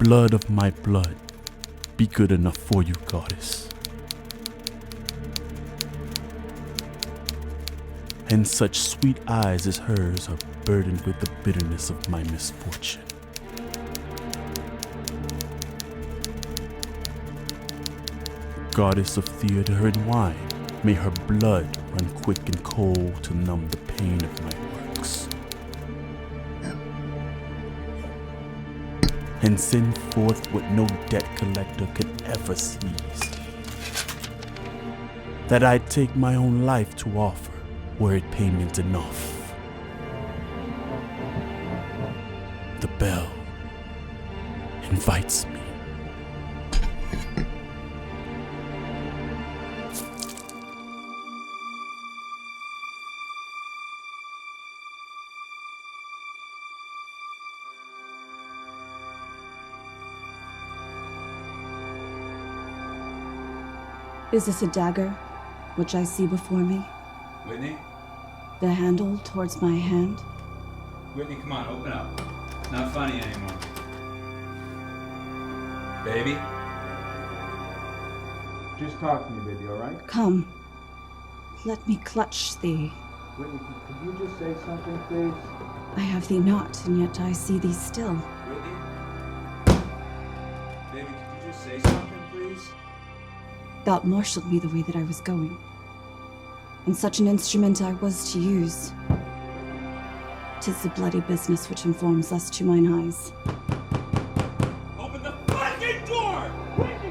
blood of my blood be good enough for you, goddess? And such sweet eyes as hers are burdened with the bitterness of my misfortune. Goddess of theater and wine, may her blood run quick and cold to numb the pain of my works. And send forth what no debt collector could ever seize. That I'd take my own life to offer, were it payment enough. The bell invites me. Is this a dagger, which I see before me? Whitney? The handle towards my hand? Whitney, come on, open up. Not funny anymore. Baby? Just talk to me, baby, alright? Come. Let me clutch thee. Whitney, could you just say something, please? I have thee not, and yet I see thee still. Whitney? Baby, could you just say something, please? Thou marshaled me the way that I was going. And such an instrument I was to use. 'Tis the bloody business which informs us to mine eyes. Open the fucking door!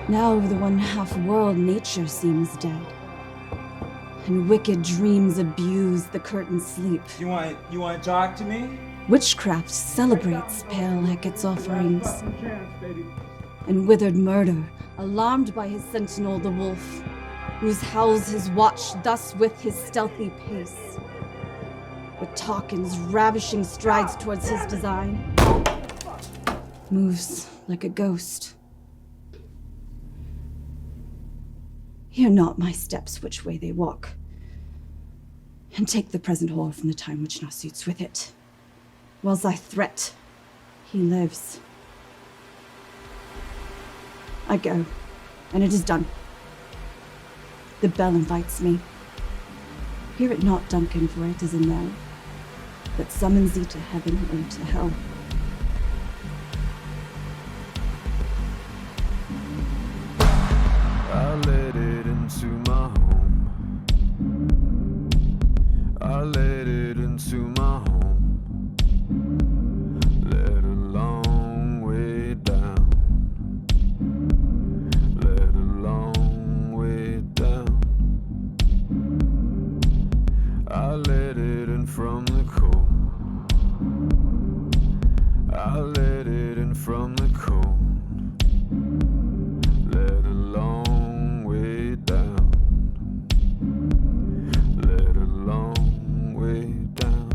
Now the one half-world nature seems dead. And wicked dreams abuse the curtained sleep. You want to talk to me? Witchcraft celebrates pale Hecate's offerings. And withered murder, alarmed by his sentinel the wolf, whose howls his watch thus with his stealthy pace. With Tarkin's ravishing strides towards his design, moves like a ghost. Hear not my steps which way they walk, and take the present whore from the time which now suits with it. Whiles I threat, he lives. I go, and it is done. The bell invites me. Hear it not, Duncan, for it is a knell that summons thee to heaven or to hell. I let it into my home. I let it into my home. Let a long way down. Let a long way down. I let it in from the cold. I let it in from the cold. Let a long way down. Let a long way down.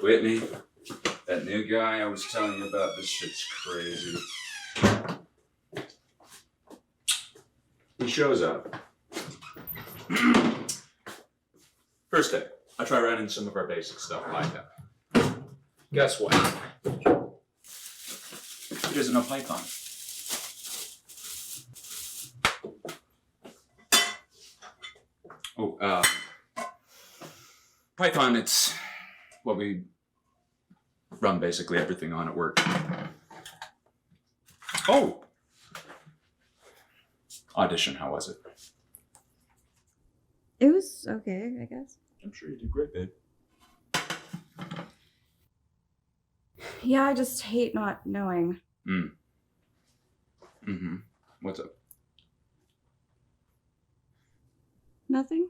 Whitney, that new guy I was telling you about, this shit's crazy. He shows up. First day, I try running some of our basic stuff by him. Guess what? isn't no python. Oh, Python, it's what we run basically everything on at work. Oh! Audition, how was it? It was okay, I guess. I'm sure you did great, babe. Yeah, I just hate not knowing. Mm-hmm. What's up? Nothing?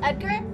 Edgar?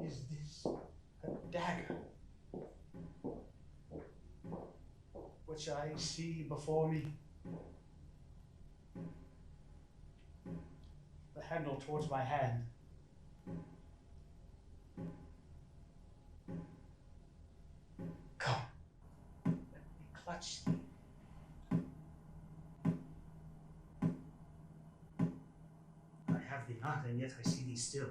Is this a dagger? Which I see before me. The handle towards my hand. Come, let me clutch thee. I have thee not, and yet I see thee still.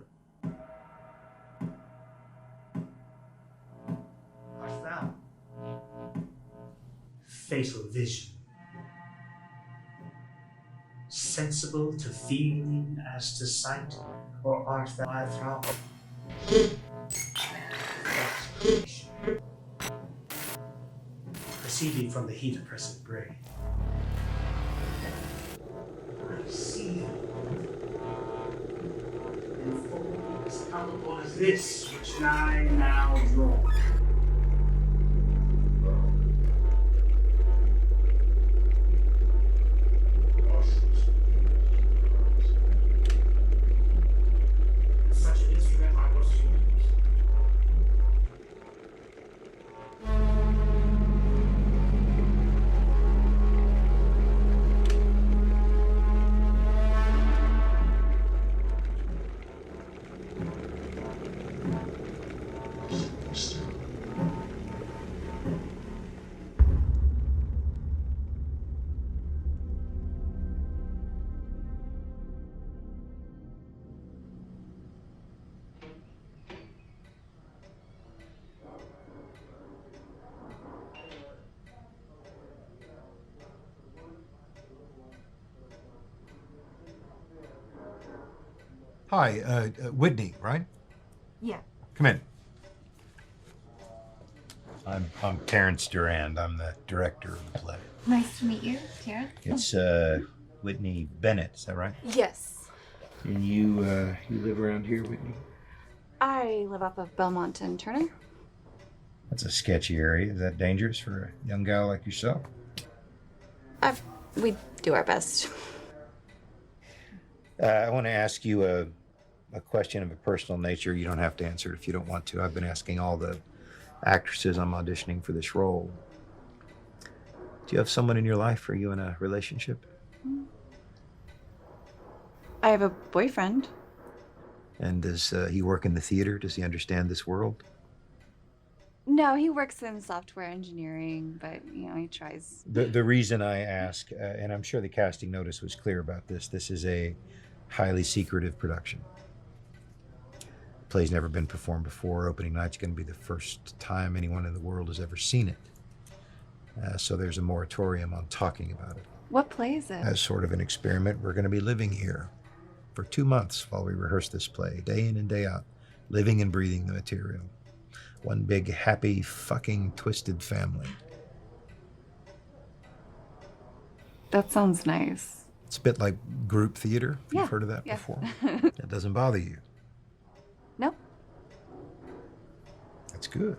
Art thou? Fatal vision. Sensible to feeling as to sight, or art thou my thrall? Proceeding from the heat oppressive brain. I see thee. In form as palpable as this which I now draw. Such an instrument I must use. Hi, Whitney, right? Yeah. Come in. I'm Terrence Durand. I'm the director of the play. Nice to meet you, Terrence. It's Whitney Bennett, is that right? Yes. And you live around here, Whitney? I live off of Belmont and Turner. That's a sketchy area. Is that dangerous for a young gal like yourself? We do our best. I want to ask you a question of a personal nature. You don't have to answer it if you don't want to. I've been asking all the actresses I'm auditioning for this role. Do you have someone in your life? Are you in a relationship? I have a boyfriend. And does he work in the theater? Does he understand this world? No, he works in software engineering, but, he tries. The reason I ask, and I'm sure the casting notice was clear about this is a highly secretive production. The play's never been performed before. Opening night's going to be the first time anyone in the world has ever seen it. So there's a moratorium on talking about it. What play is it? As sort of an experiment, we're going to be living here for 2 months while we rehearse this play, day in and day out, living and breathing the material. One big, happy, fucking, twisted family. That sounds nice. It's a bit like group theater. Yeah, You've heard of that yeah. before? That doesn't bother you. No. That's good.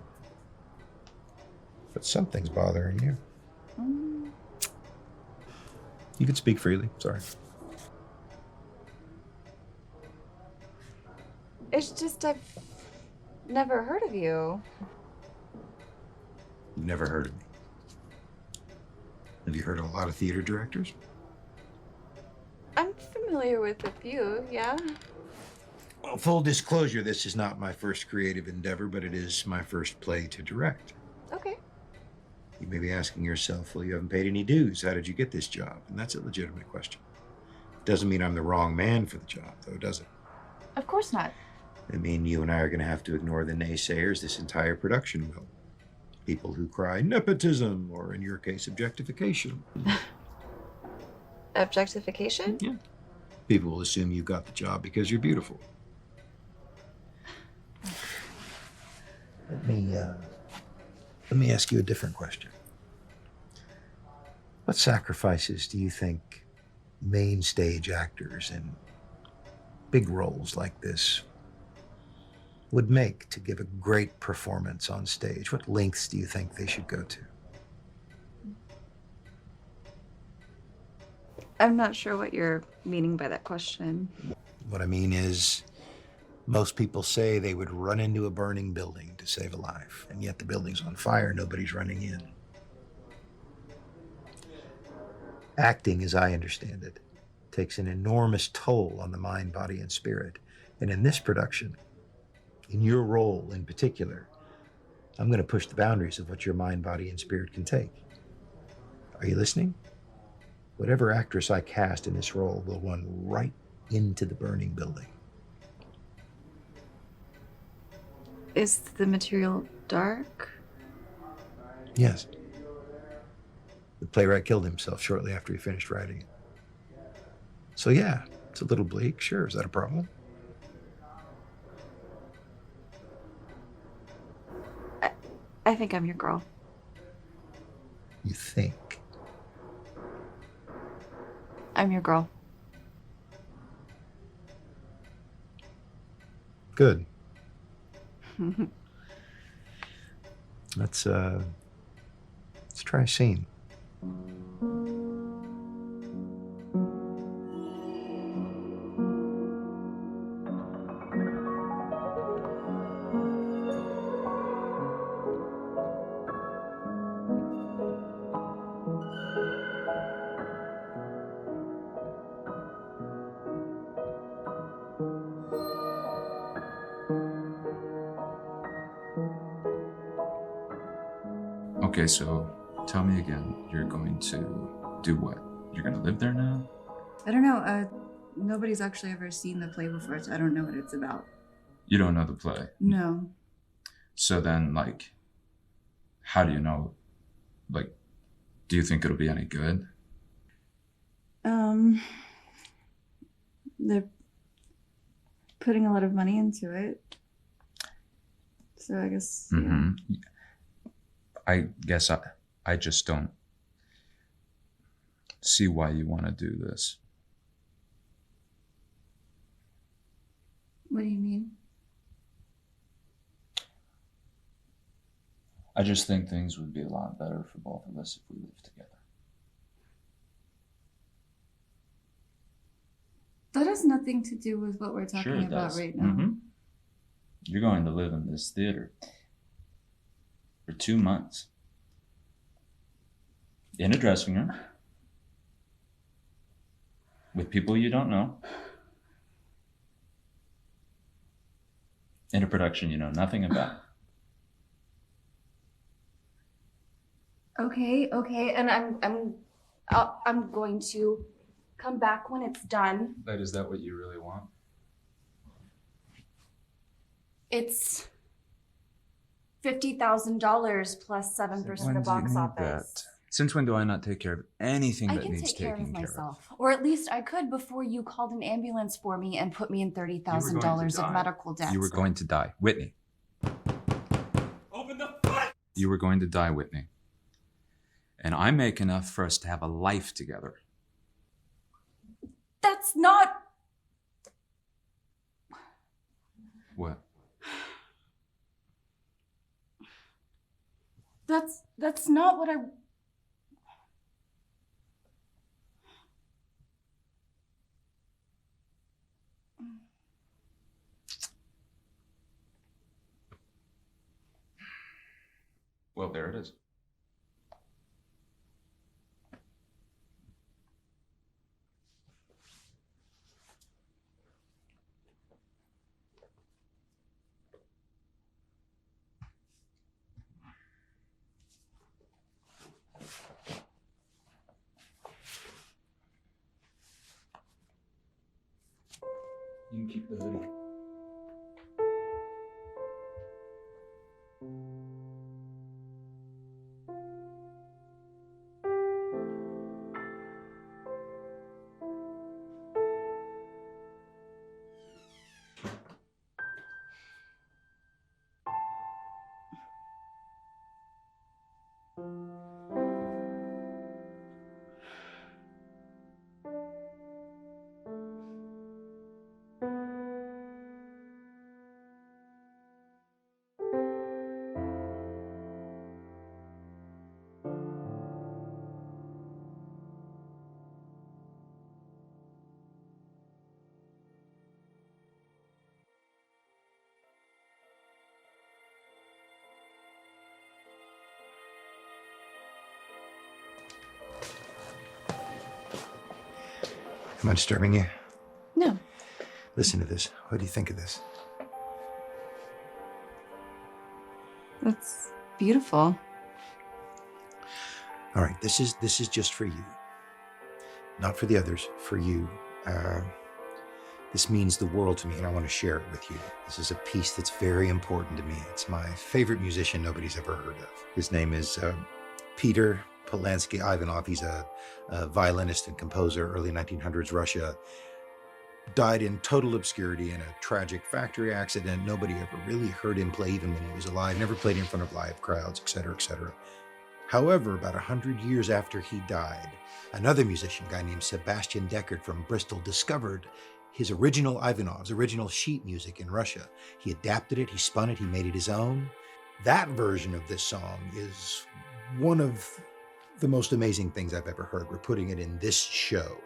But something's bothering you. You can speak freely. Sorry. It's just I've never heard of you. You've never heard of me. Have you heard of a lot of theater directors? I'm familiar with a few, yeah. Well, full disclosure, this is not my first creative endeavor, but it is my first play to direct. Okay. You may be asking yourself, well, you haven't paid any dues. How did you get this job? And that's a legitimate question. Doesn't mean I'm the wrong man for the job, though, does it? Of course not. I mean, you and I are going to have to ignore the naysayers this entire production will. People who cry nepotism, or in your case, objectification. Objectification? Yeah. People will assume you got the job because you're beautiful. Let me ask you a different question. What sacrifices do you think main stage actors in big roles like this would make to give a great performance on stage? What lengths do you think they should go to? I'm not sure what you're meaning by that question. What I mean is, most people say they would run into a burning building to save a life, and yet the building's on fire, nobody's running in. Acting, as I understand it, takes an enormous toll on the mind, body, and spirit. And in this production, in your role in particular, I'm going to push the boundaries of what your mind, body, and spirit can take. Are you listening? Whatever actress I cast in this role will run right into the burning building. Is the material dark? Yes. The playwright killed himself shortly after he finished writing it. So yeah, it's a little bleak. Sure, is that a problem? I think I'm your girl. You think? I'm your girl. Good. Let's try a scene. Okay, so tell me again, you're going to do what? You're going to live there now? I don't know. Nobody's actually ever seen the play before, so I don't know what it's about. You don't know the play? No. So then, like, how do you know? Like, do you think it'll be any good? They're putting a lot of money into it. So I guess. Mm-hmm. I guess I just don't see why you want to do this. What do you mean? I just think things would be a lot better for both of us if we lived together. That has nothing to do with what we're talking about right now. Mm-hmm. You're going to live in this theater for 2 months in a dressing room with people you don't know, in a production you know nothing about. Okay, and I'm going to come back when it's done. But is that what you really want? It's $50,000 plus 7% of box office. Since when do I not take care of anything I that can needs take care taking of care of? myself, or at least I could before you called an ambulance for me and put me in $30,000 of medical debt. You were going to die, Whitney. Open the fuck! You were going to die, Whitney. And I make enough for us to have a life together. That's not. What? That's not what I. Well, there it is. You can keep the hoodie. Am I disturbing you? No. Listen to this. What do you think of this? That's beautiful. All right, this is just for you. Not for the others, for you. This means the world to me, and I want to share it with you. This is a piece that's very important to me. It's my favorite musician nobody's ever heard of. His name is Peter Polansky Ivanov. He's a violinist and composer, early 1900s Russia. Died in total obscurity in a tragic factory accident. Nobody ever really heard him play even when he was alive. Never played in front of live crowds, etc., etc. However, about 100 years after he died, another musician, a guy named Sebastian Deckard from Bristol, discovered his original Ivanov's original sheet music in Russia. He adapted it, he spun it, he made it his own. That version of this song is one of the most amazing things I've ever heard. We're putting it in this show,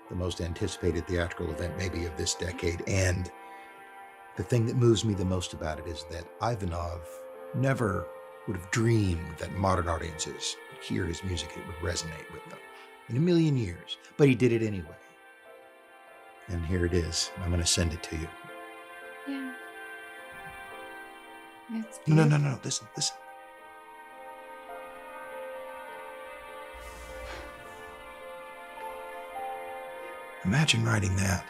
the most anticipated theatrical event maybe of this decade. And the thing that moves me the most about it is that Ivanov never would have dreamed that modern audiences would hear his music, it would resonate with them in a million years. But he did it anyway. And here it is. I'm going to send it to you. Yeah. It's No, beautiful. no. Listen. Imagine writing that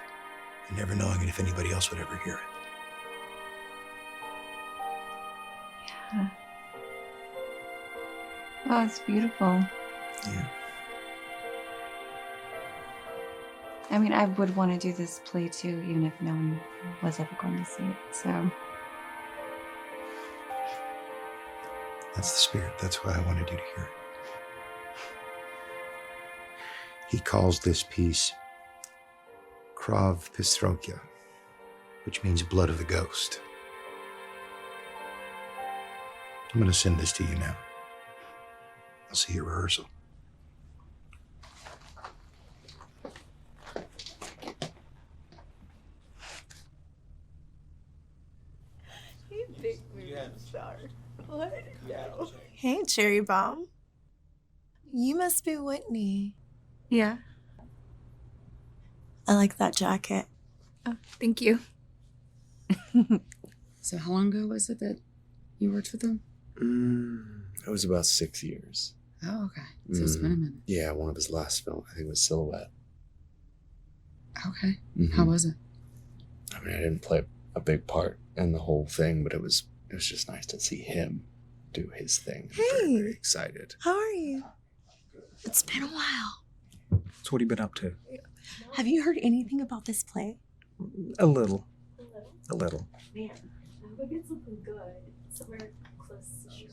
and never knowing if anybody else would ever hear it. Yeah. Oh, it's beautiful. Yeah. I mean, I would want to do this play too, even if no one was ever going to see it. So. That's the spirit. That's why I wanted you to hear it. He calls this piece Krav Pistrokia, which means blood of the ghost. I'm going to send this to you now. I'll see you at rehearsal. You big movie star. What? Hey, Cherry Bomb. You must be Whitney. Yeah. I like that jacket. Oh, thank you. So how long ago was it that you worked with them? It was about 6 years. Oh, okay. So it's been a minute. Yeah, one of his last films, I think it was Silhouette. Okay. How was it? I mean, I didn't play a big part in the whole thing, but it was just nice to see him do his thing. I'm very, very excited. How are you? It's been a while. So what have you been up to? Have you heard anything about this play? A little. A little. Man, we'll get something good. Somewhere close to strong.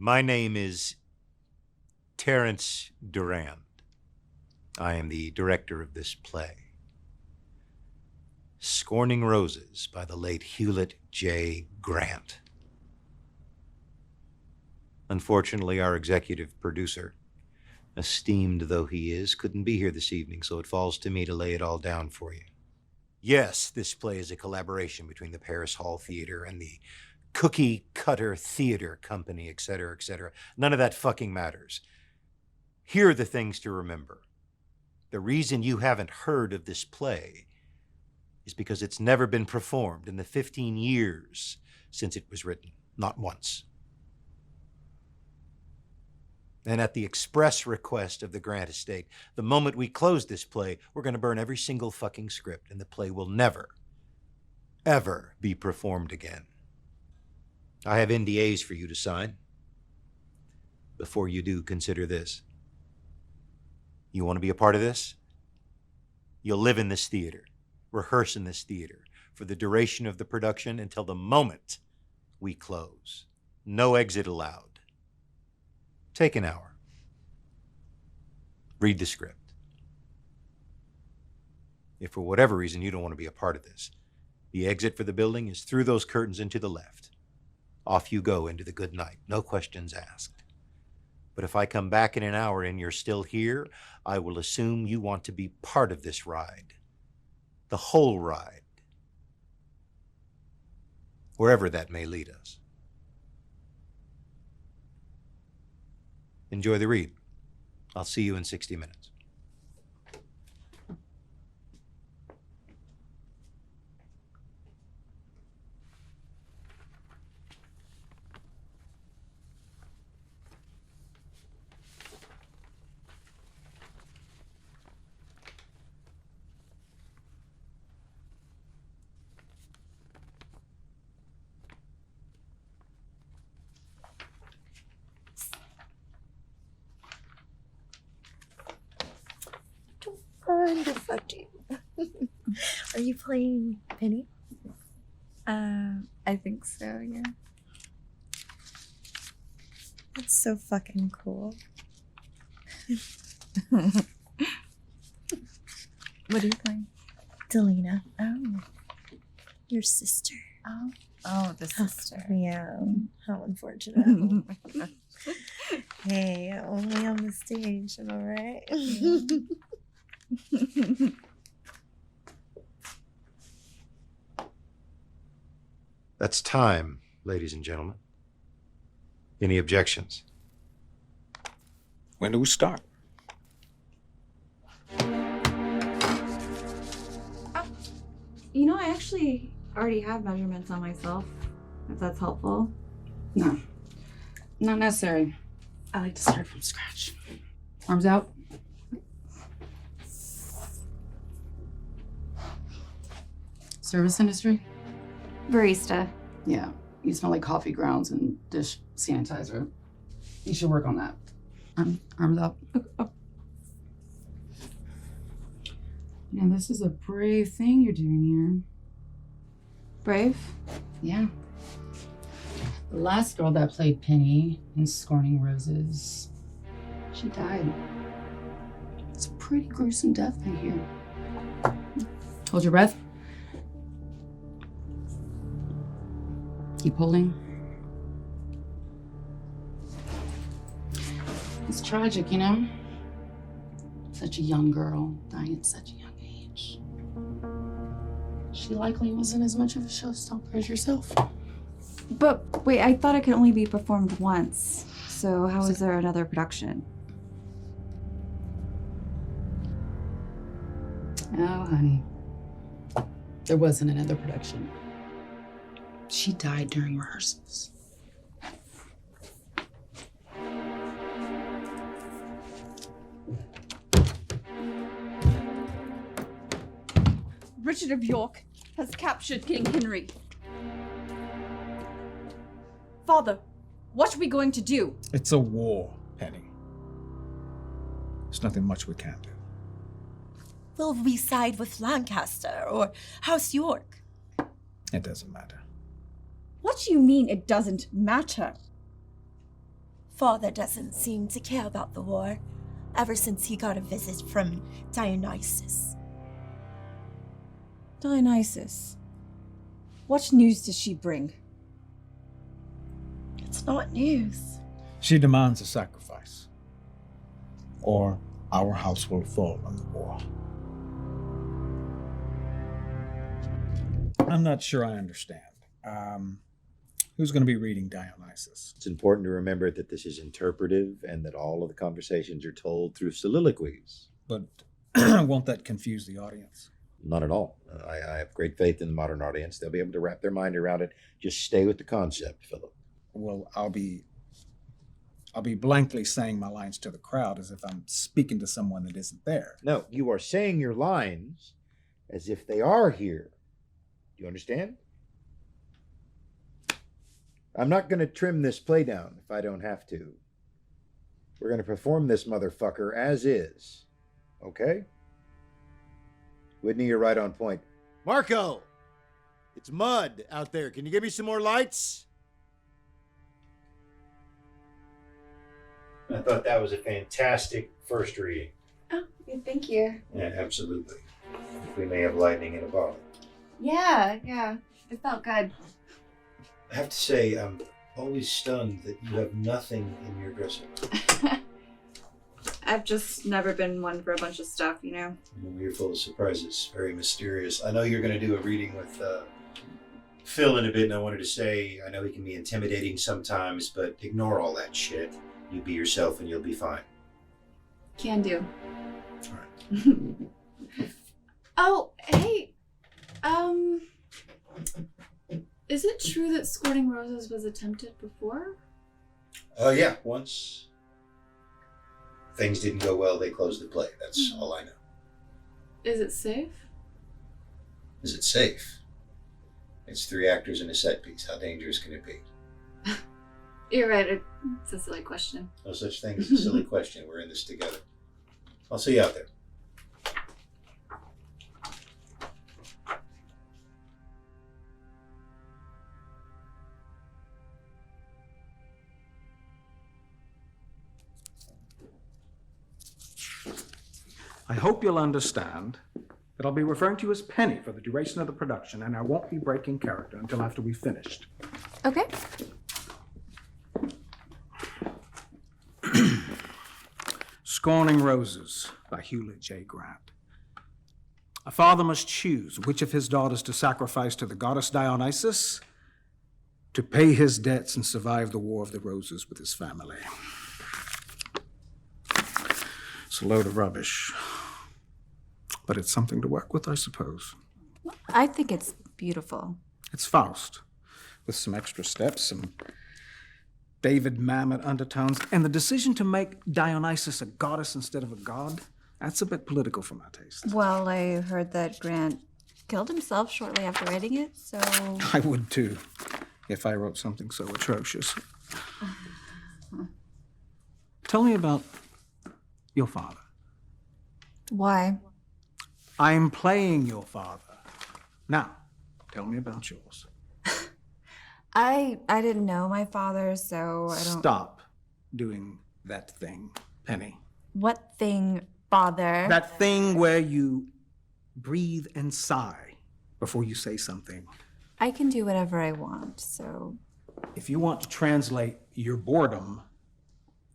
My name is Terrence Durand. I am the director of this play, Scorning Roses by the late Hewlett J. Grant. Unfortunately, our executive producer, esteemed though he is, couldn't be here this evening, so it falls to me to lay it all down for you. Yes, this play is a collaboration between the Paris Hall Theater and the Cookie Cutter Theater Company, etc., etc. None of that fucking matters. Here are the things to remember. The reason you haven't heard of this play is because it's never been performed in the 15 years since it was written. Not once. And at the express request of the Grant estate, the moment we close this play, we're going to burn every single fucking script, and the play will never, ever be performed again. I have NDAs for you to sign. Before you do, consider this. You want to be a part of this? You'll live in this theater, rehearse in this theater for the duration of the production until the moment we close. No exit allowed. Take an hour. Read the script. If for whatever reason you don't want to be a part of this, the exit for the building is through those curtains and to the left. Off you go into the good night, no questions asked. But if I come back in an hour and you're still here, I will assume you want to be part of this ride. The whole ride. Wherever that may lead us. Enjoy the read. I'll see you in 60 minutes. Fun to fuck you. Are you playing Penny? I think so, yeah. That's so fucking cool. What are you playing? Delina. Oh. Your sister. Oh, the sister. Yeah. How unfortunate. Hey, only on the stage, am I right? That's time, ladies and gentlemen. Any objections? When do we start? You know, I actually already have measurements on myself, if that's helpful. No, not necessary. I like to start from scratch. Arms out. Service industry? Barista. Yeah, you smell like coffee grounds and dish sanitizer. You should work on that. Arms up. Yeah, this is a brave thing you're doing here. Brave? Yeah. The last girl that played Penny in Scorning Roses, she died. It's a pretty gruesome death I hear. Hold your breath. Keep holding. It's tragic, you know? Such a young girl dying at such a young age. She likely wasn't as much of a showstopper as yourself. But wait, I thought it could only be performed once. So how is there another production? Oh, honey. There wasn't another production. She died during rehearsals. Richard of York has captured King Henry. Father, what are we going to do? It's a war, Penny. There's nothing much we can do. Will we side with Lancaster or House York? It doesn't matter. What do you mean it doesn't matter? Father doesn't seem to care about the war ever since he got a visit from Dionysus. Dionysus? What news does she bring? It's not news. She demands a sacrifice, or our house will fall in the war. I'm not sure I understand. Who's going to be reading Dionysus? It's important to remember that this is interpretive and that all of the conversations are told through soliloquies. But won't that confuse the audience? Not at all. I have great faith in the modern audience. They'll be able to wrap their mind around it. Just stay with the concept, Philip. Well, I'll be blankly saying my lines to the crowd as if I'm speaking to someone that isn't there. No, you are saying your lines as if they are here. Do you understand? I'm not going to trim this play down if I don't have to. We're going to perform this motherfucker as is. Okay? Whitney, you're right on point. Marco! It's mud out there. Can you give me some more lights? I thought that was a fantastic first reading. Oh, thank you. Yeah, absolutely. We may have lightning in a bottle. Yeah, it felt good. I have to say, I'm always stunned that you have nothing in your dresser. I've just never been one for a bunch of stuff, you know? You're full of surprises, very mysterious. I know you're going to do a reading with Phil in a bit, and I wanted to say, I know he can be intimidating sometimes, but ignore all that shit. You be yourself and you'll be fine. Can do. All right. Oh, hey. Is it true that Scorning Roses was attempted before? Yeah, once. Things didn't go well, they closed the play. That's all I know. Is it safe? Is it safe? It's 3 actors and a set piece. How dangerous can it be? You're right, it's a silly question. No such thing as a silly question. We're in this together. I'll see you out there. I hope you'll understand that I'll be referring to you as Penny for the duration of the production, and I won't be breaking character until after we've finished. Okay. Scorning Roses by Hewlett J. Grant. A father must choose which of his daughters to sacrifice to the goddess Dionysus to pay his debts and survive the War of the Roses with his family. It's a load of rubbish, but it's something to work with, I suppose. I think it's beautiful. It's Faust, with some extra steps, some David Mamet undertones, and the decision to make Dionysus a goddess instead of a god, that's a bit political for my taste. Well, I heard that Grant killed himself shortly after writing it, so... I would too, if I wrote something so atrocious. Tell me about your father. Why? I'm playing your father. Now, tell me about yours. I didn't know my father, so I don't... Stop doing that thing, Penny. What thing, father? That thing where you breathe and sigh before you say something. I can do whatever I want, so... If you want to translate your boredom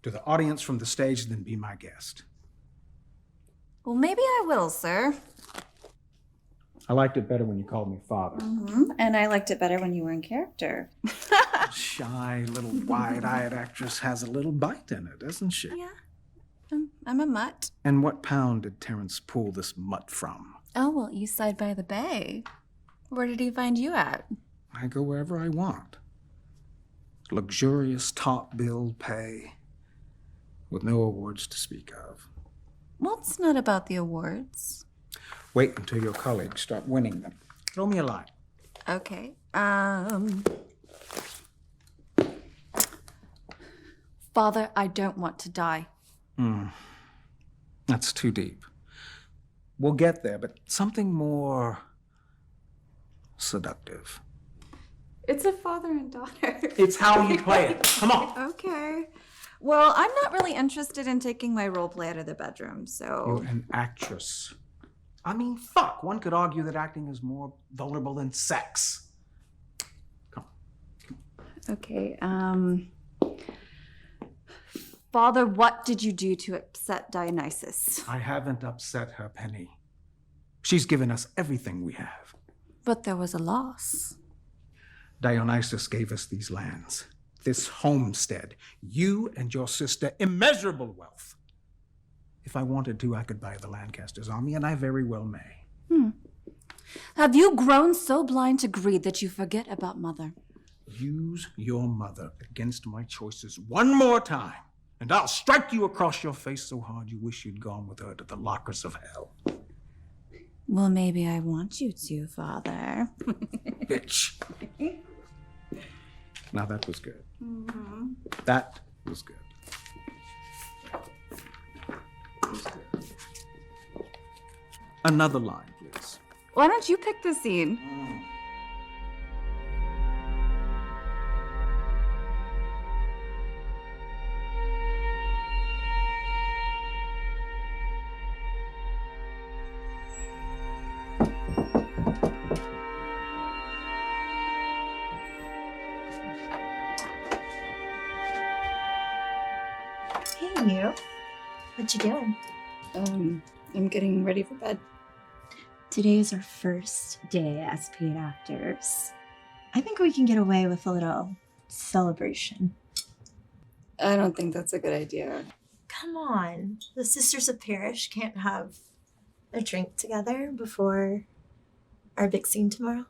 to the audience from the stage, then be my guest. Well, maybe I will, sir. I liked it better when you called me father. And I liked it better when you were in character. Shy, little wide-eyed actress has a little bite in it, doesn't she? Yeah. I'm a mutt. And what pound did Terrence pull this mutt from? Oh, well, east side by the bay. Where did he find you at? I go wherever I want. Luxurious top bill pay with no awards to speak of. Well, it's not about the awards. Wait until your colleagues start winning them. Throw me a line. Okay. Father, I don't want to die. That's too deep. We'll get there, but something more seductive. It's a father and daughter. It's how you play it. Come on. Okay. Well, I'm not really interested in taking my role play out of the bedroom, so... You're an actress. I mean, fuck. One could argue that acting is more vulnerable than sex. Come on. Okay, Father, what did you do to upset Dionysus? I haven't upset her, Penny. She's given us everything we have. But there was a loss. Dionysus gave us these lands, this homestead, you and your sister, immeasurable wealth. If I wanted to, I could buy the Lancasters' army, and I very well may. Have you grown so blind to greed that you forget about Mother? Use your mother against my choices one more time, and I'll strike you across your face so hard you wish you'd gone with her to the lockers of hell. Well, maybe I want you to, Father. Bitch. Now that was good. That was good. Another line, please. Why don't you pick the scene? Hey, you. What you doing? I'm getting ready for bed. Today is our first day as paid actors. I think we can get away with a little celebration. I don't think that's a good idea. Come on. The Sisters of Parish can't have a drink together before our big scene tomorrow?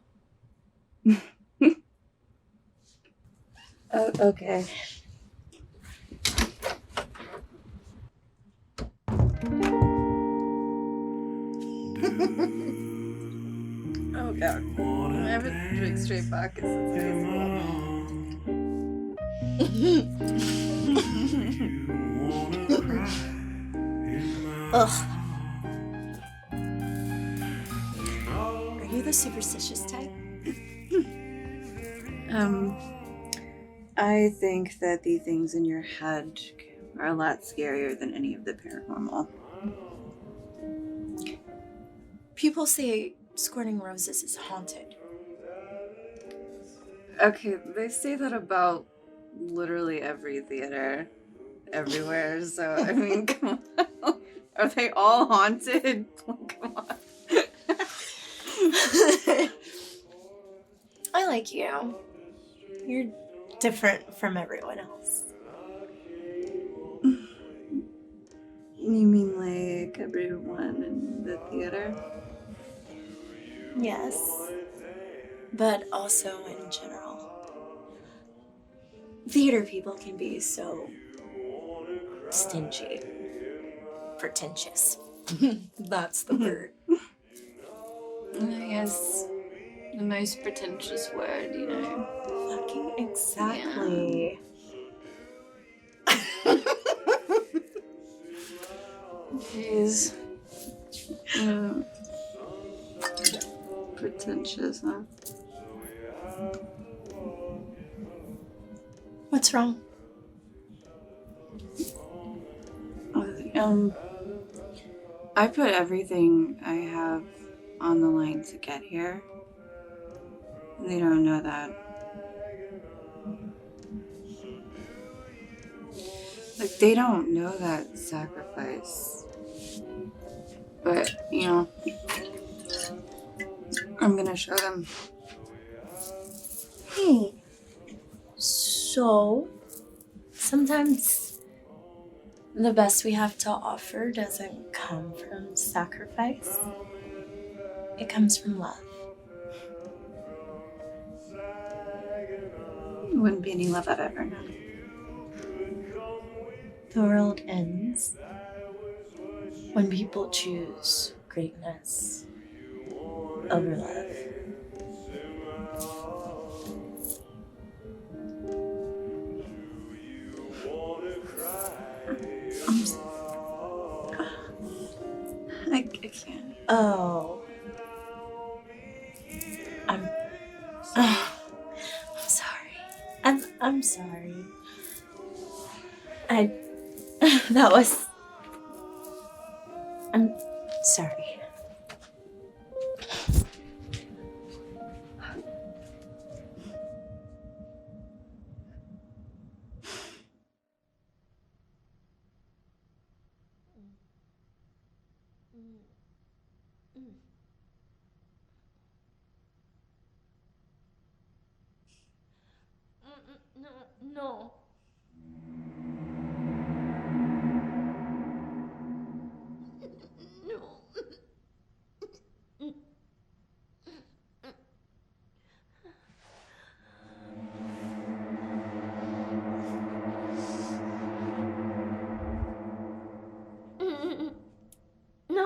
Oh, okay. Oh god. I haven't drank straight vodka since high school. Ugh. Are you the superstitious type? I think that the things in your head are a lot scarier than any of the paranormal. People say Squirting Roses is haunted. Okay, they say that about literally every theater, everywhere, so I mean, come on. Are they all haunted? Come on. I like you. You're different from everyone else. You mean like everyone in the theater? Yes. But also in general. Theater people can be so stingy. Pretentious. That's the word. I guess the most pretentious word, you know. Fucking exactly. Jeez. Pretentious, huh? What's wrong? I put everything I have on the line to get here. They don't know that. Like, they don't know that sacrifice. But, you know, I'm gonna show them. Hey, so sometimes the best we have to offer doesn't come from sacrifice. It comes from love. Wouldn't be any love I've ever known. The world ends when people choose greatness over love. I can't. Oh. I'm sorry. I'm sorry. I'm sorry. No. No. No.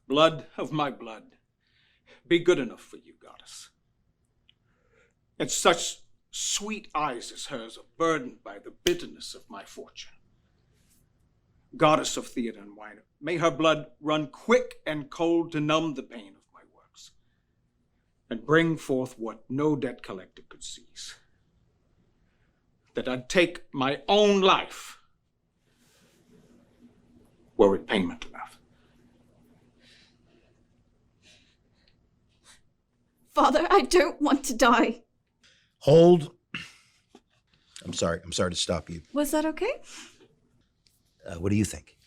Blood of my blood, be good enough for you, goddess. And such sweet eyes as hers are burdened by the bitterness of my fortune. Goddess of theater and wine, may her blood run quick and cold to numb the pain of my works, and bring forth what no debt collector could seize. That I'd take my own life were it payment enough. Father, I don't want to die. Hold. I'm sorry to stop you. Was that okay? What do you think?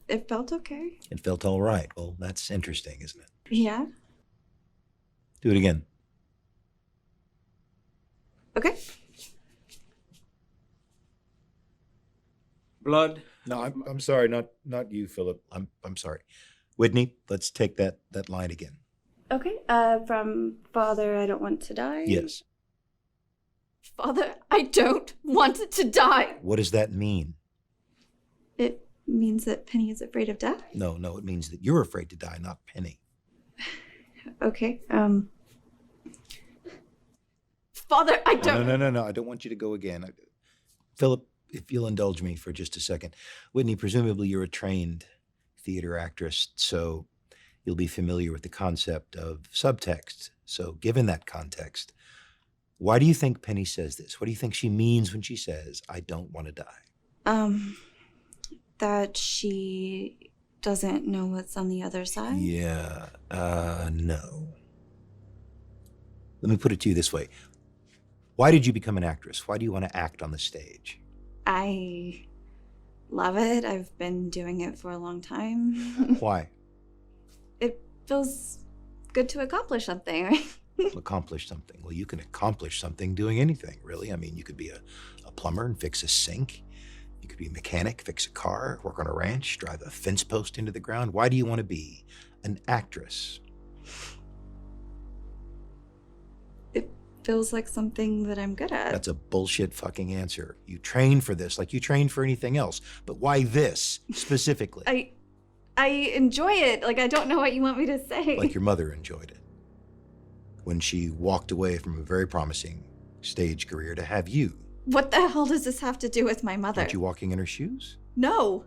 It felt okay. It felt all right. Well, that's interesting, isn't it? Yeah. Do it again. Okay. Blood. No, I'm sorry, not you, Philip. I'm sorry. Whitney, let's take that line again. Okay, from Father, I don't want to die. Yes. Father, I don't want to die. What does that mean? It means that Penny is afraid of death? No, it means that you're afraid to die, not Penny. Okay, Father, I don't... No, I don't want you to go again. Philip, if you'll indulge me for just a second. Whitney, presumably you're a trained theater actress, so you'll be familiar with the concept of subtext. So given that context, why do you think Penny says this? What do you think she means when she says, I don't want to die? That she doesn't know what's on the other side? Yeah, no. Let me put it to you this way. Why did you become an actress? Why do you want to act on the stage? I love it. I've been doing it for a long time. Why? It feels good to accomplish something, right? Accomplish something. Well, you can accomplish something doing anything, really. I mean, you could be a plumber and fix a sink. You could be a mechanic, fix a car, work on a ranch, drive a fence post into the ground. Why do you want to be an actress? It feels like something that I'm good at. That's a bullshit fucking answer. You train for this like you train for anything else. But why this specifically? I enjoy it. Like, I don't know what you want me to say. Like your mother enjoyed it when she walked away from a very promising stage career to have you. What the hell does this have to do with my mother? Aren't you walking in her shoes? No,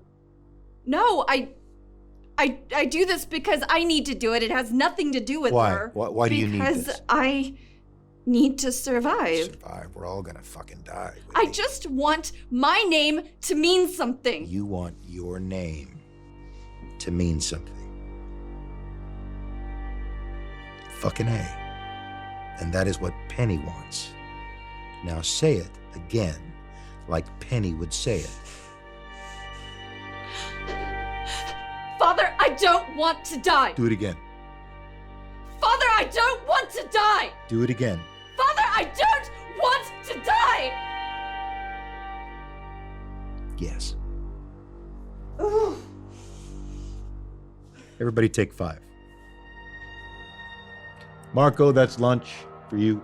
I do this because I need to do it. It has nothing to do with Why? her. Why do you need this? Because need to survive. Survive. We're all gonna fucking die. I just want my name to mean something. You want your name to mean something. Fucking A. And that is what Penny wants. Now say it again, like Penny would say it. Father, I don't want to die. Do it again. Father, I don't want to die. Do it again. Father, I don't want to die. Yes. Ooh. Everybody take 5. Marco, that's lunch for you.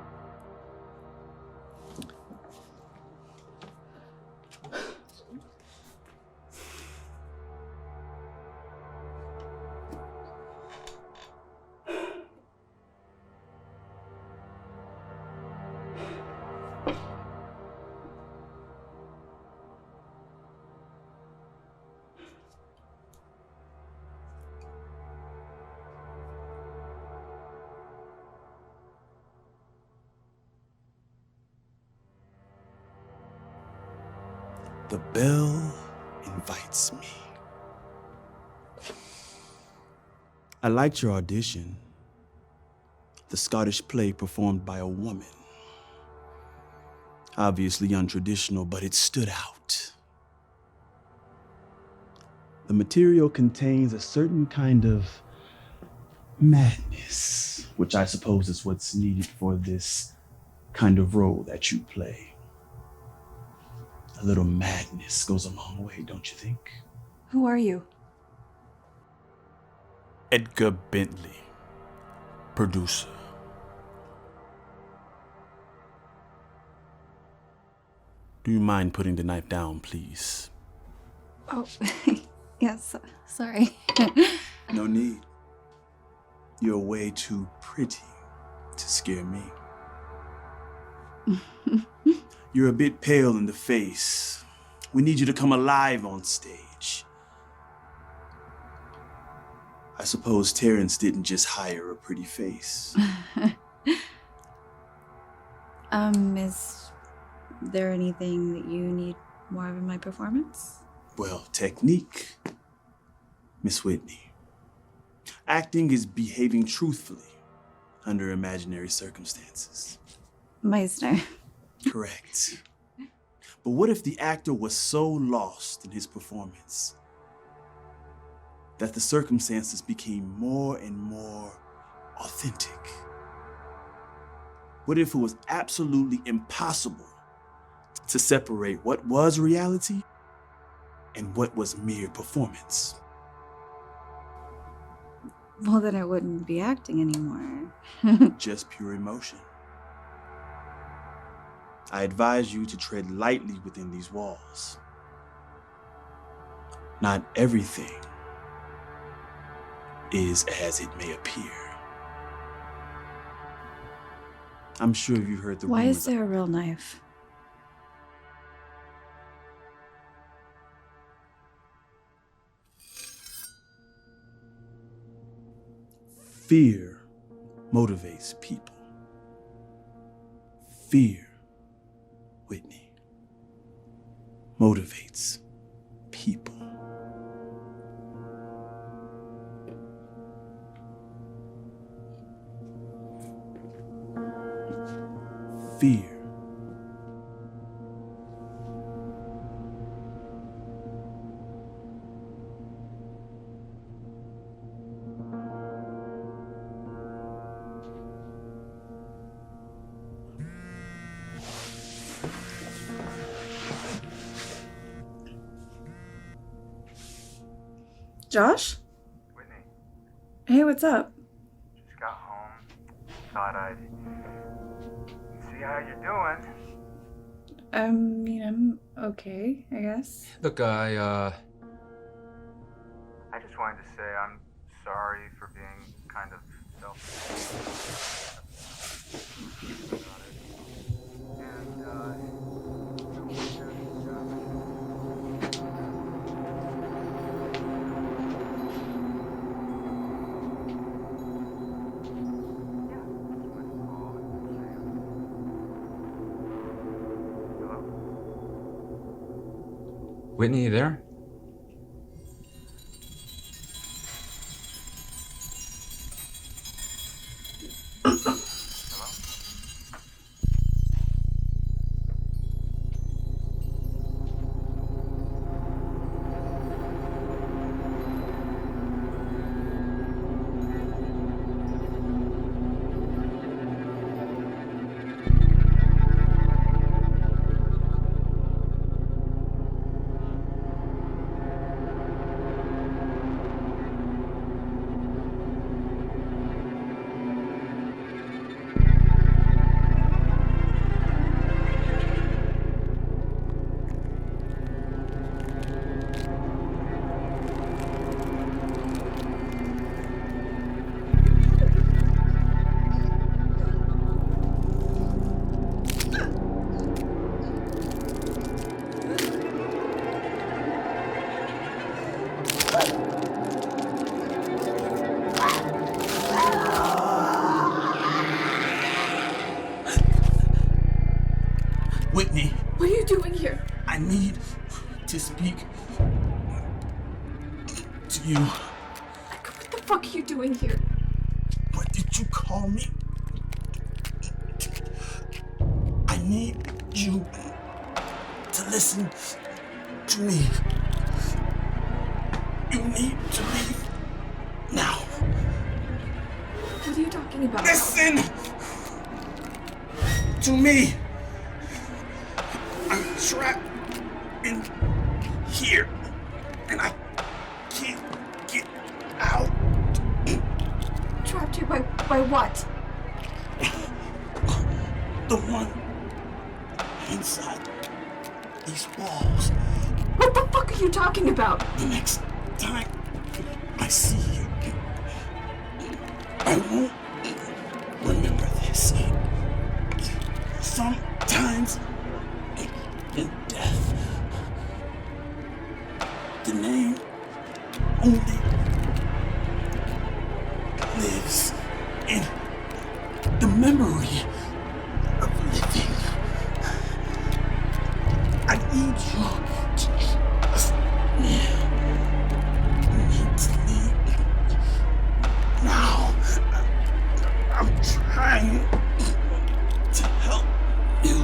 The bell invites me. I liked your audition. The Scottish play performed by a woman. Obviously untraditional, but it stood out. The material contains a certain kind of madness, which I suppose is what's needed for this kind of role that you play. A little madness goes a long way, don't you think? Who are you? Edgar Bentley, producer. Do you mind putting the knife down, please? Oh, yes, sorry. No need. You're way too pretty to scare me. You're a bit pale in the face. We need you to come alive on stage. I suppose Terrence didn't just hire a pretty face. Is there anything that you need more of in my performance? Well, technique, Miss Whitney. Acting is behaving truthfully under imaginary circumstances. Meisner. Correct. But what if the actor was so lost in his performance that the circumstances became more and more authentic? What if it was absolutely impossible to separate what was reality and what was mere performance? Well, then I wouldn't be acting anymore. Just pure emotion. I advise you to tread lightly within these walls. Not everything is as it may appear. I'm sure you've heard the Why rumors. is there a real knife? Fear motivates people. Fear, Whitney, motivates people. Fear. Josh? Whitney, Hey, what's up? just got home. Thought I'd see how you're doing. I mean, I'm okay, I guess. Look, I just wanted to say I'm sorry for being kind of selfish. Whitney, you there? Whitney, What are you doing here? I need to speak to you. What the fuck are you doing here? What did you call me? I need you to listen to me. You need to leave now. What are you talking about? Listen to me. I'm trapped in here, and I can't get out. Trapped here by what? The one inside these walls. What the fuck are you talking about? The next time I see you, I won't remember this. Sometimes in death, the name only lives in the memory of living. I need you to trust me. You need to leave now. I'm trying to help you.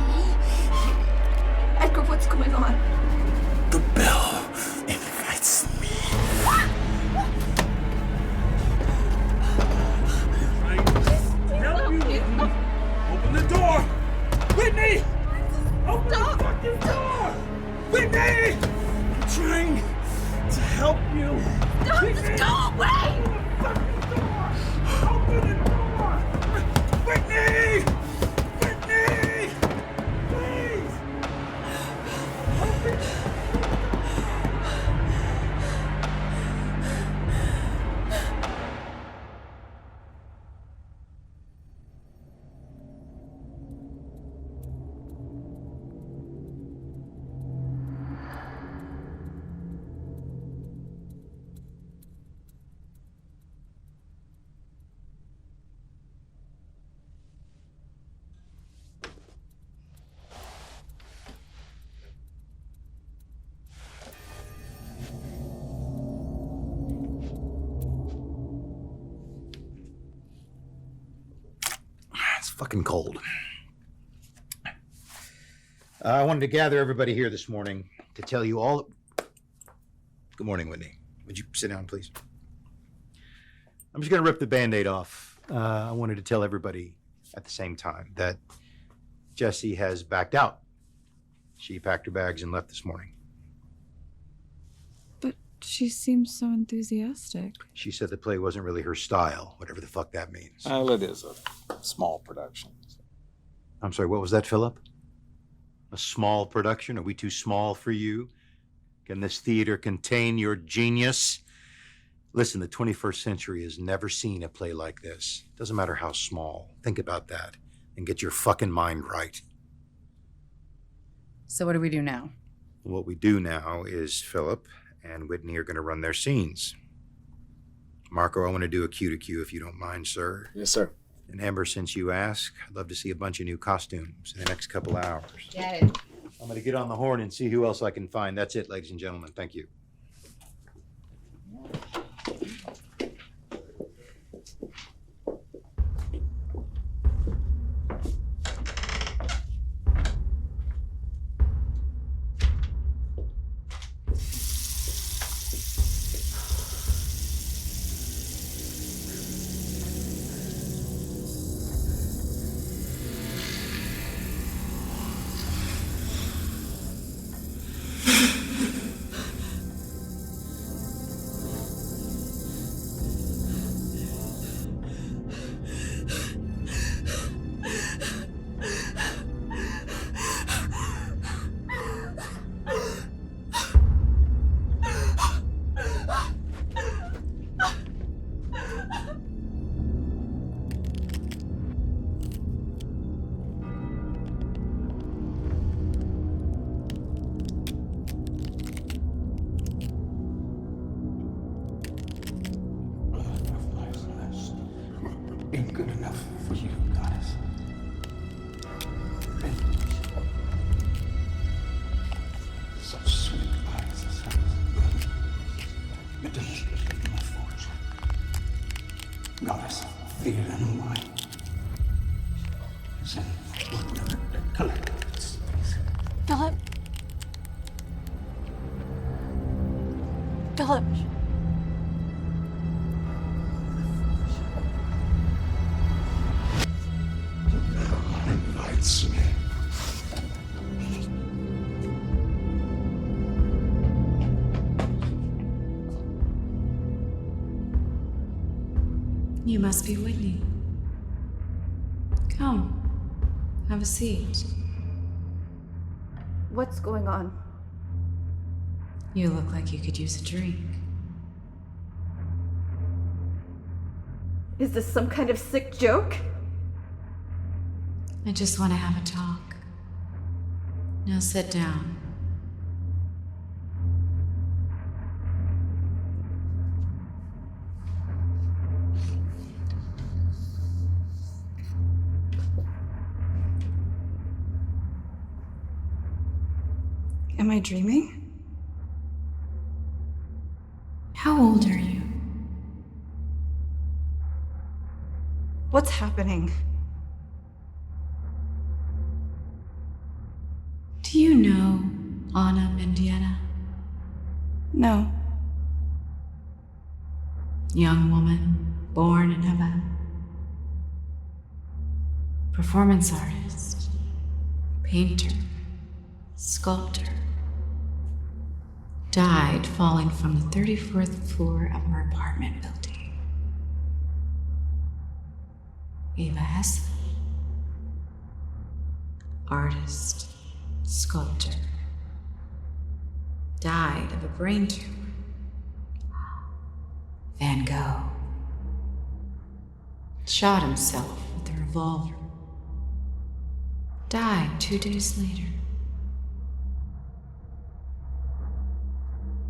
Edgar, what's going on? The bell invites me. Help you! Open the door! Whitney! Open the fucking door! Whitney! I'm trying to help you. Don't just go away! Open the door! Whitney! Whitney! Please! Open It's fucking cold. I wanted to gather everybody here this morning to tell you all. Good morning, Whitney. Would you sit down, please? I'm just going to rip the Band-Aid off. I wanted to tell everybody at the same time that Jessie has backed out. She packed her bags and left this morning. But she seems so enthusiastic. She said the play wasn't really her style, whatever the fuck that means. Well, it is a small production. I'm sorry, what was that, Philip? A small production? Are we too small for you? Can this theater contain your genius? Listen, the 21st century has never seen a play like this. Doesn't matter how small. Think about that and get your fucking mind right. So what do we do now? What we do now is Philip and Whitney are going to run their scenes. Marco, I want to do a cue to cue if you don't mind, sir. Yes, sir. And Amber, since you asked, I'd love to see a bunch of new costumes in the next couple hours. Get it. I'm going to get on the horn and see who else I can find. That's it, ladies and gentlemen. Thank you. Ain't good enough for you, goddess. Such sweet eyes as hers. It demonstrated my fortune. Goddess, fear and wine. Send what collects. Philip. Philip. Invites me. You must be Whitney. Come, have a seat. What's going on? You look like you could use a drink. Is this some kind of sick joke? I just want to have a talk. Now sit down. Am I dreaming? How old are you? What's happening? Do you know Anna Mendieta? No. Young woman, born in Havana. Performance artist, painter, sculptor. Died falling from the 34th floor of her apartment building. Eva Hesse. Artist, sculptor. Died of a brain tumor. Van Gogh. Shot himself with a revolver. Died 2 days later.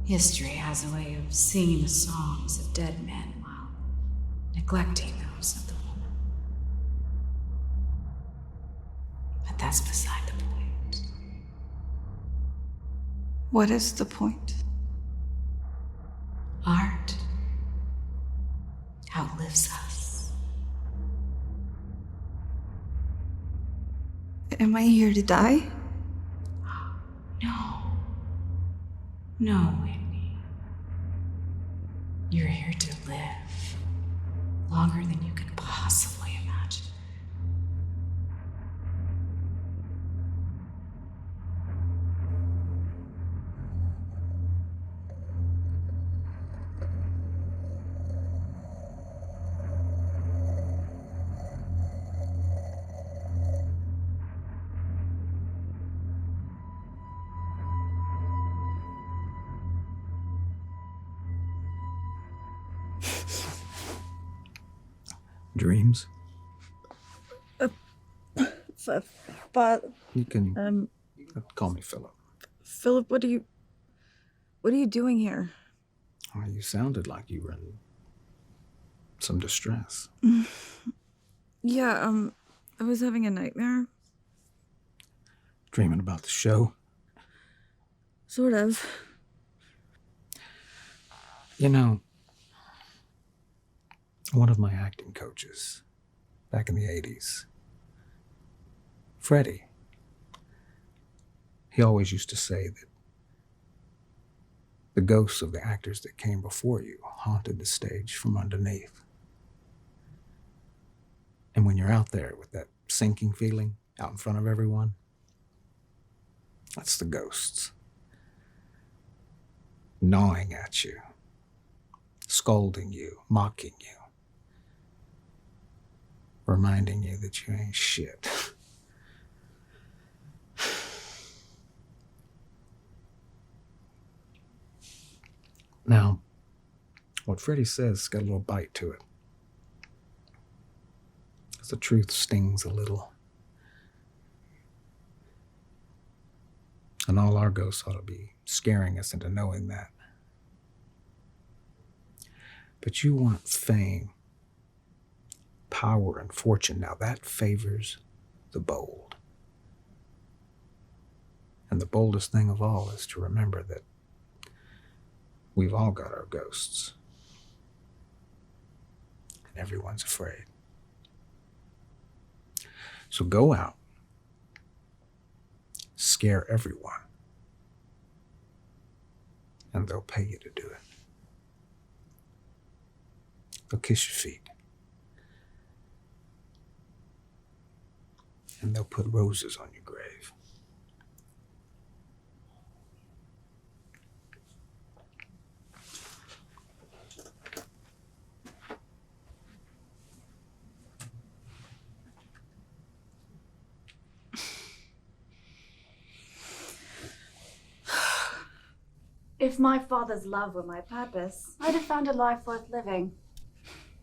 History has a way of singing the songs of dead men while neglecting those of the woman. But that's beside the point. What is the point? Art outlives us. Am I here to die? No. No, Whitney. You're here to live longer than you can possibly imagine. Dreams? But You can call me Philip. Philip, what are you doing here? Oh, you sounded like you were in some distress. Yeah, I was having a nightmare. Dreaming about the show? Sort of. You know, one of my acting coaches back in the 80s, Freddie, he always used to say that the ghosts of the actors that came before you haunted the stage from underneath. And when you're out there with that sinking feeling out in front of everyone, that's the ghosts. Gnawing at you, scolding you, mocking you, reminding you that you ain't shit. Now, what Freddie says got a little bite to it. 'Cause the truth stings a little. And all our ghosts ought to be scaring us into knowing that. But you want fame, power, and fortune. Now that favors the bold. And the boldest thing of all is to remember that we've all got our ghosts. And everyone's afraid. So go out, scare everyone, and they'll pay you to do it. They'll kiss your feet. And they'll put roses on your grave. If my father's love were my purpose, I'd have found a life worth living.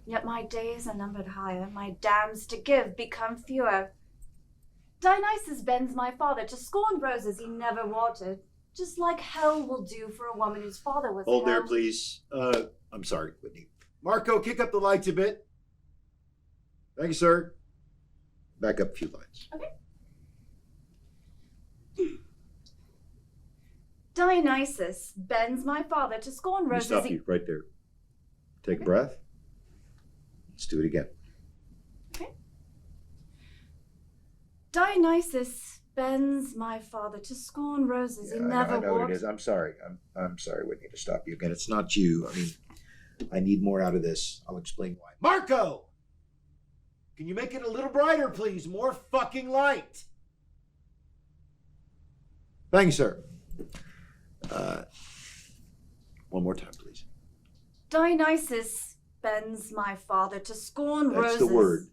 Yet my days are numbered higher, my dams to give become fewer. Dionysus bends my father to scorn roses he never watered, just like hell will do for a woman whose father was Hold there, held. please. I'm sorry, Whitney. Marco, kick up the lights a bit. Thank you, sir. Back up a few lights. Okay. Dionysus bends my father to scorn Let me roses stop he... you right there. Take a breath. Let's do it again. Okay. Dionysus bends my father to scorn roses he never I know what watered. it is. I'm sorry. I'm sorry, Whitney, to stop you again. It's not you. I mean, I need more out of this. I'll explain why. Marco! Can you make it a little brighter, please? More fucking light. Thank you, sir. One more time, please. Dionysus bends my father to scorn That's roses. the word.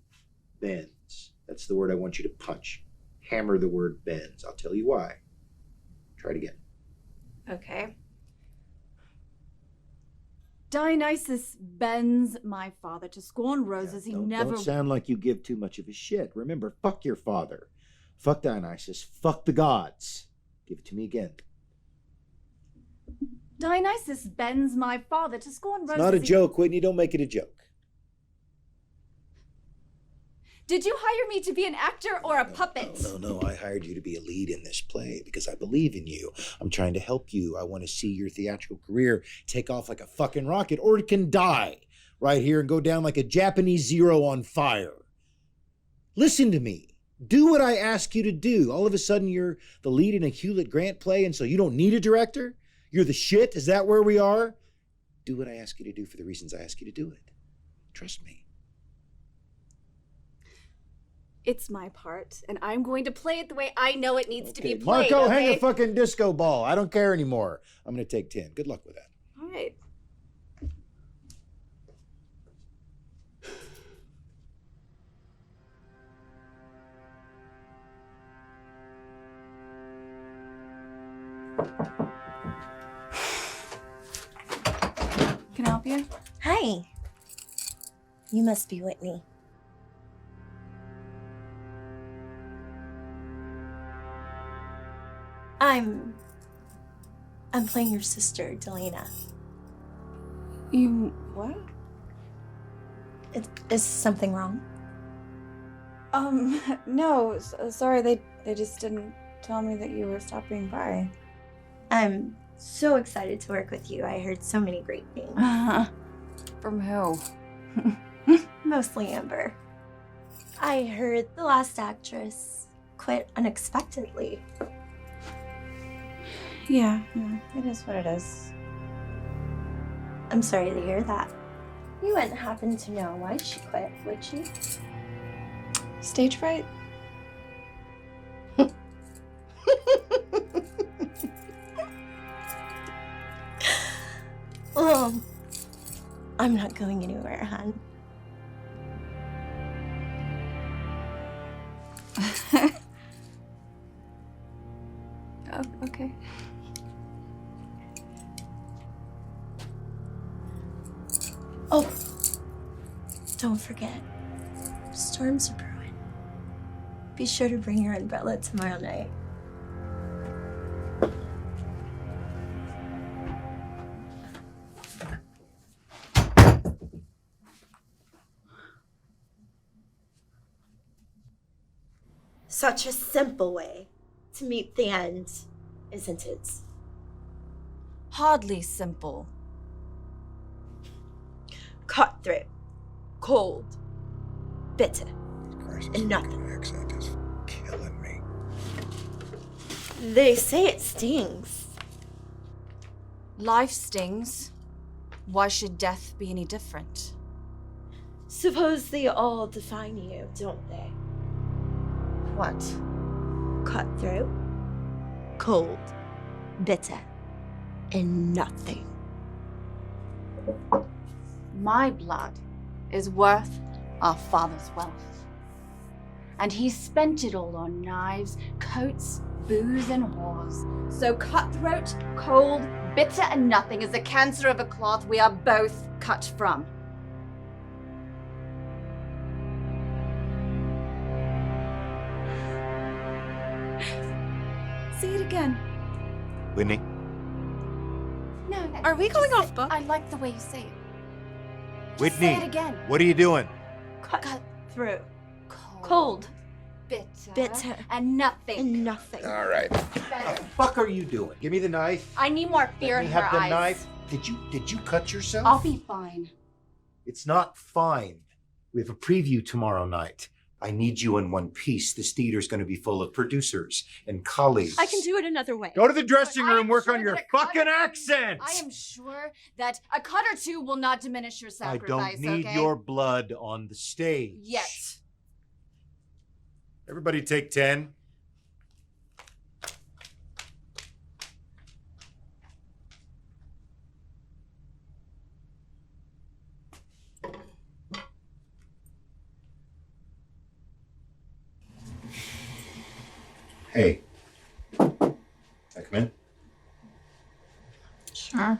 Bends. That's the word I want you to punch. Hammer the word bends. I'll tell you why. Try it again. Okay. Dionysus bends my father to scorn roses he never... Don't sound like you give too much of a shit. Remember, fuck your father. Fuck Dionysus. Fuck the gods. Give it to me again. Dionysus bends my father to scorn roses. It's not a joke, Whitney. Don't make it a joke. Did you hire me to be an actor or a puppet? No. I hired you to be a lead in this play because I believe in you. I'm trying to help you. I want to see your theatrical career take off like a fucking rocket, or it can die right here and go down like a Japanese Zero on fire. Listen to me. Do what I ask you to do. All of a sudden, you're the lead in a Hewlett Grant play, and so you don't need a director? You're the shit? Is that where we are? Do what I ask you to do for the reasons I ask you to do it. Trust me. It's my part, and I'm going to play it the way I know it needs to be played. Marco, okay? hang a fucking disco ball. I don't care anymore. I'm going to take 10. Good luck with that. All right. Can I help you? Hi. You must be Whitney. I'm playing your sister, Delana. You what? Is something wrong? No. Sorry, they just didn't tell me that you were stopping by. I'm so excited to work with you. I heard so many great things. From who? Mostly Amber. I heard the last actress quit unexpectedly. Yeah, It is what it is. I'm sorry to hear that. You wouldn't happen to know why she quit, would you? stage fright? Well, I'm not going anywhere, hon. Oh, okay. Oh, don't forget, storms are brewing. Be sure to bring your umbrella tomorrow night. Such a simple way to meet the end, isn't it? Hardly simple. Cutthroat, cold, bitter, and nothing. Accent is killing me. They say it stings. Life stings. Why should death be any different? Suppose they all define you, don't they? What? Cutthroat, cold, bitter, and nothing. My blood is worth our father's wealth. And he spent it all on knives, coats, booze, and whores. So cutthroat, cold, bitter, and nothing is the cancer of a cloth we are both cut from. Say it again. Whitney? No. Are we going off book? I like the way you say it. Whitney, say it again. what are you doing? Cutthroat, Cold, cold, bitter, and nothing. and nothing. All right. What the fuck are you doing? Give me the knife. I need more fear Let in me her have the eyes. knife. Did you cut yourself? I'll be fine. It's not fine. We have a preview tomorrow night. I need you in one piece. This theater's going to be full of producers and colleagues. I can do it another way. Go to the dressing room, work sure on your that a cut fucking or two- accent. I am sure that a cut or two will not diminish your I sacrifice, don't need okay? your blood on the stage. Yet. Everybody take 10. Hey. Can I come in? Sure.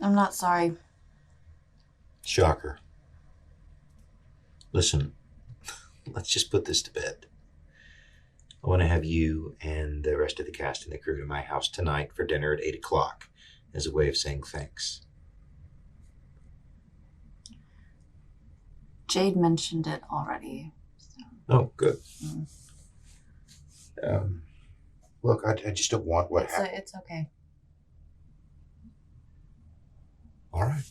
I'm not sorry. Shocker. Listen, let's just put this to bed. I want to have you and the rest of the cast and the crew to my house tonight for dinner at 8 o'clock as a way of saying thanks. Jade mentioned it already. Oh, good. Look, I just don't want what happened. It's okay. All right.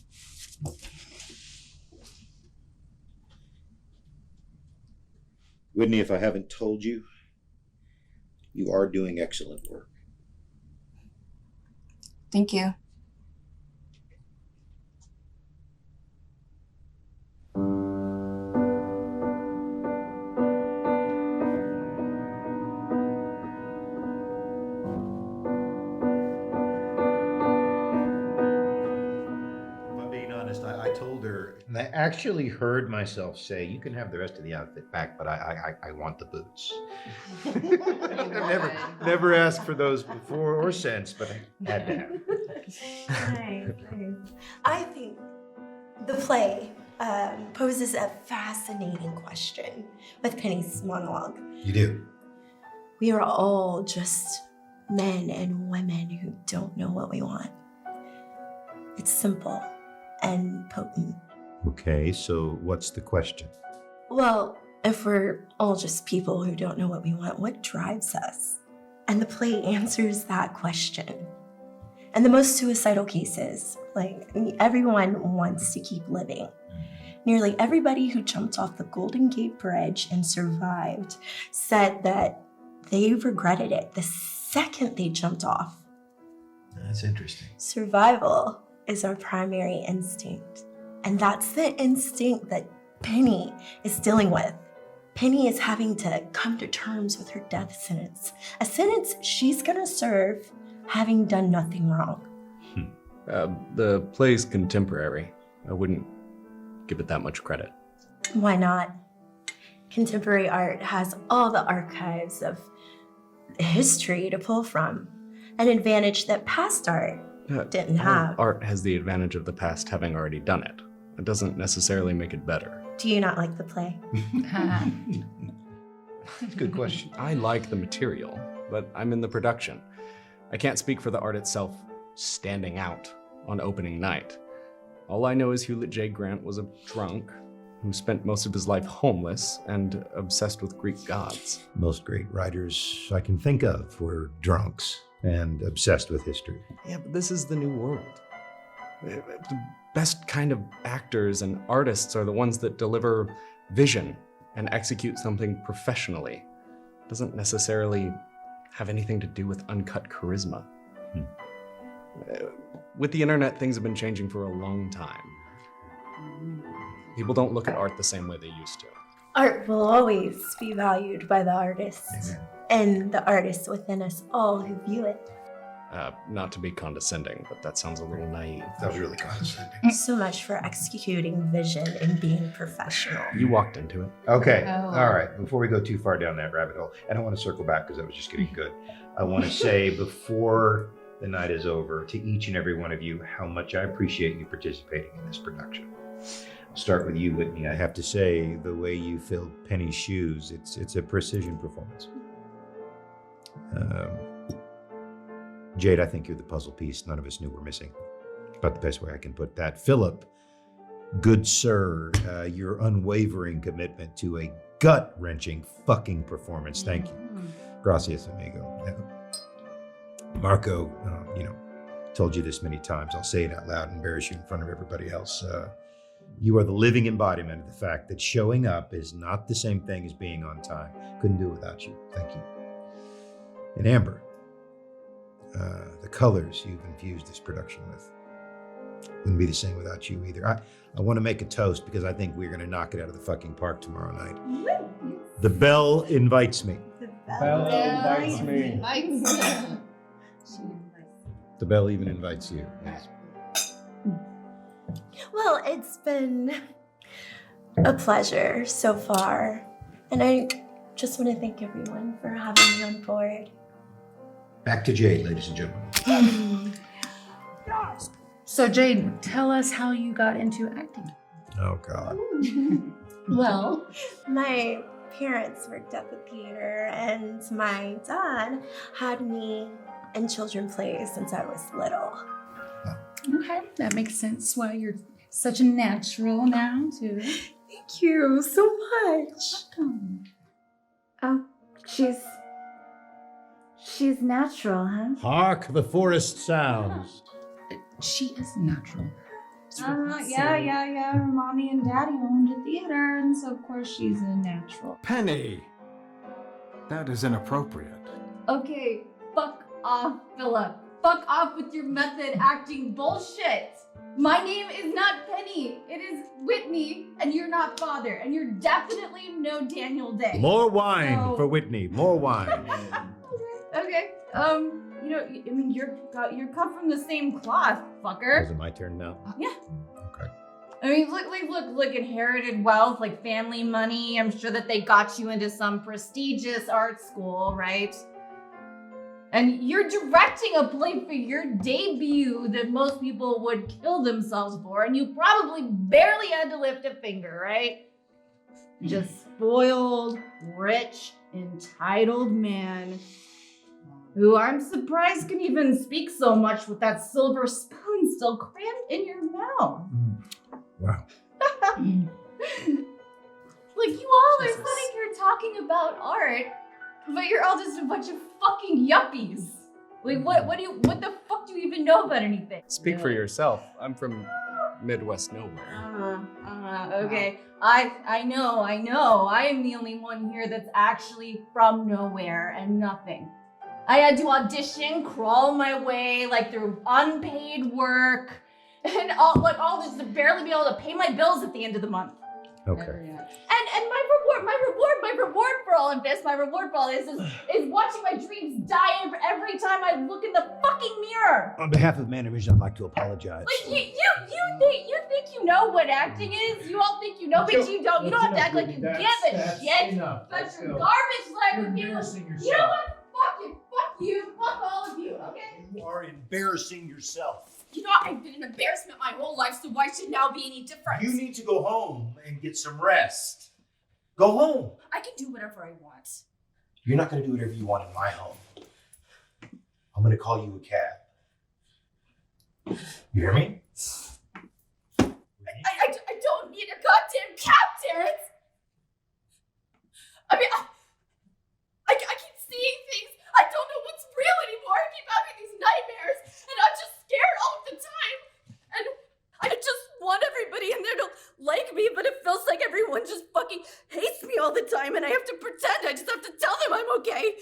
Whitney, if I haven't told you, you are doing excellent work. Thank you. I told her, and I actually heard myself say, you can have the rest of the outfit back, but I want the boots. I've never asked for those before or since, but I had to have. Nice. I think the play poses a fascinating question with Penny's monologue. You do? We are all just men and women who don't know what we want. It's simple and potent. Okay, so what's the question? Well, If we're all just people who don't know what we want, what drives us? And the play answers that question. And the most suicidal cases, everyone wants to keep living. Nearly everybody who jumped off the Golden Gate Bridge and survived said that they regretted it the second they jumped off. That's interesting. Survival is our primary instinct. And that's the instinct that Penny is dealing with. Penny is having to come to terms with her death sentence, a sentence she's gonna serve having done nothing wrong. The play's contemporary. I wouldn't give it that much credit. Why not? Contemporary art has all the archives of history to pull from, an advantage that past art didn't have. Art has the advantage of the past having already done it. It doesn't necessarily make it better. Do you not like the play? Good question. I like the material, but I'm in the production. I can't speak for the art itself standing out on opening night. All I know is Hewlett J. Grant was a drunk who spent most of his life homeless and obsessed with Greek gods. Most great writers I can think of were drunks and obsessed with history. Yeah, but this is the new world. The best kind of actors and artists are the ones that deliver vision and execute something professionally. It doesn't necessarily have anything to do with uncut charisma. With the internet, things have been changing for a long time. People don't look at art the same way they used to. Art will always be valued by the artist and the artists within us all who view it. Not to be condescending, but that sounds a little naive. That was really condescending. So much for executing vision and being professional. You walked into it. Okay, Oh. all right. Before we go too far down that rabbit hole, I don't want to circle back because that was just getting good. I want to say before the night is over to each and every one of you how much I appreciate you participating in this production. I'll start with you, Whitney. I have to say, the way you filled Penny's shoes, it's a precision performance. Jade, I think you're the puzzle piece none of us knew were missing. About the best way I can put that. Philip, good sir, your unwavering commitment to a gut-wrenching fucking performance. Thank you. Gracias, amigo. Marco, told you this many times. I'll say it out loud and embarrass you in front of everybody else. You are the living embodiment of the fact that showing up is not the same thing as being on time. Couldn't do it without you. Thank you. And Amber, the colors you've infused this production with wouldn't be the same without you either. I want to make a toast because I think we're going to knock it out of the fucking park tomorrow night. The bell invites me. Bell invites me. The bell even invites you. Yes. Well, it's been a pleasure so far. And I just want to thank everyone for having me on board. Back to Jade, ladies and gentlemen. So Jade, tell us how you got into acting. Oh, God. Well, my parents worked at the theater, and my dad had me in children's plays since I was little. Okay, that makes sense why you're such a natural now, too. Thank you so much. Oh, she's natural, huh? Hark the forest sounds. She is natural. Yeah. Her mommy and daddy owned a theater, and so of course she's a natural. Penny! That is inappropriate. Okay, fuck off, Philip. Fuck off with your method acting bullshit. My name is not Penny. It is Whitney, and you're not Father, and you're definitely no Daniel Day. More wine for Whitney. More wine. Okay. You're cut from the same cloth, fucker. Is it my turn now? Yeah. Okay. I mean, look, inherited wealth, like family money. I'm sure that they got you into some prestigious art school, right? And you're directing a play for your debut that most people would kill themselves for, and you probably barely had to lift a finger, right? Just spoiled, rich, entitled man who I'm surprised can even speak so much with that silver spoon still crammed in your mouth. Wow. Like, you all are sitting here talking about art, but you're all just a bunch of fucking yuppies. Like, what the fuck do you even know about anything? Speak for yourself. I'm from Midwest nowhere. Okay. I know. I am the only one here that's actually from nowhere and nothing. I had to audition, crawl my way, like, through unpaid work, and all just to barely be able to pay my bills at the end of the month. Okay. And my reward for all of this, is watching my dreams die every time I look in the fucking mirror. On behalf of Manavision, I'd like to apologize. Like, you think you know what acting is? You all think you know, but you don't. You don't have to act like you give a shit. But you're garbage like people. You know what? Fuck you. Fuck all of you, okay? You are embarrassing yourself. You know, I've been an embarrassment my whole life, so why should now be any different? You need to go home and get some rest. Go home. I can do whatever I want. You're not going to do whatever you want in my home. I'm going to call you a cab. You hear me? I don't need a goddamn cab, Terrence! I mean, I keep seeing things. I don't know what's real anymore. I keep having these nightmares, and I'm just scared all the time. And I just want everybody in there to like me, but it feels like everyone just fucking hates me all the time, and I have to pretend. I just have to tell them I'm okay.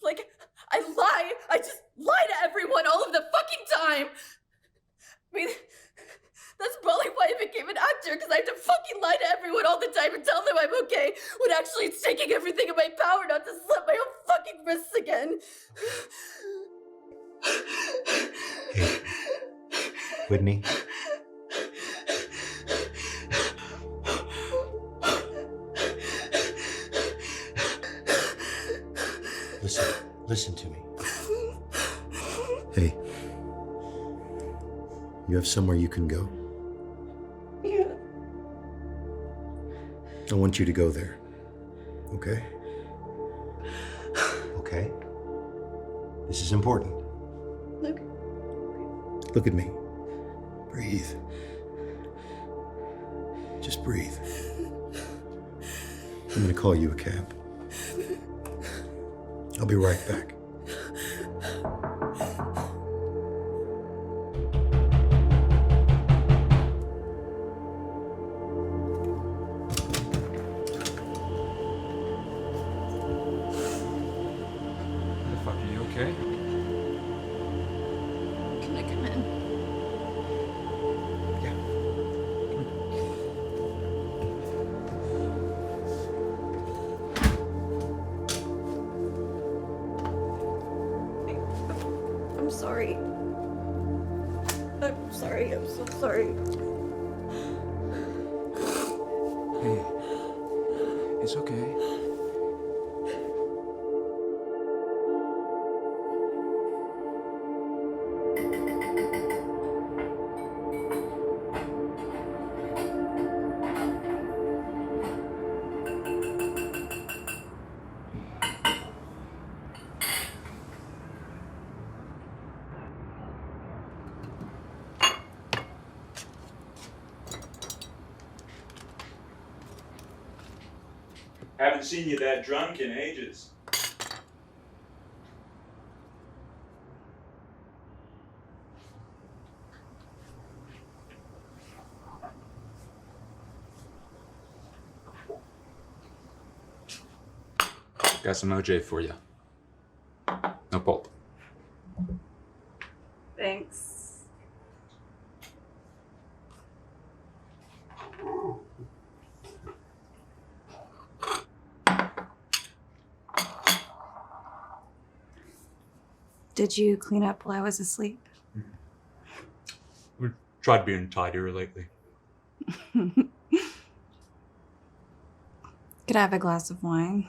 Like, I just lie to everyone all of the fucking time. I mean, that's probably why I became an actor, because I have to fucking lie to everyone all the time and tell them I'm okay, when actually it's taking everything in my power not to slip my own fucking wrists again. Hey, Whitney. Listen to me. Hey, you have somewhere you can go? Yeah. I want you to go there. Okay? Okay? This is important. Look. Look at me. Breathe. Just breathe. I'm gonna call you a cab. I'll be right back. Fuck, are you okay? Can I come in? I'm sorry. I'm sorry. I'm so sorry. Hey, it's okay. Haven't seen you that drunk in ages. Got some OJ for you. No pulp. Thanks. Did you clean up while I was asleep? We tried being tidier lately. Could I have a glass of wine?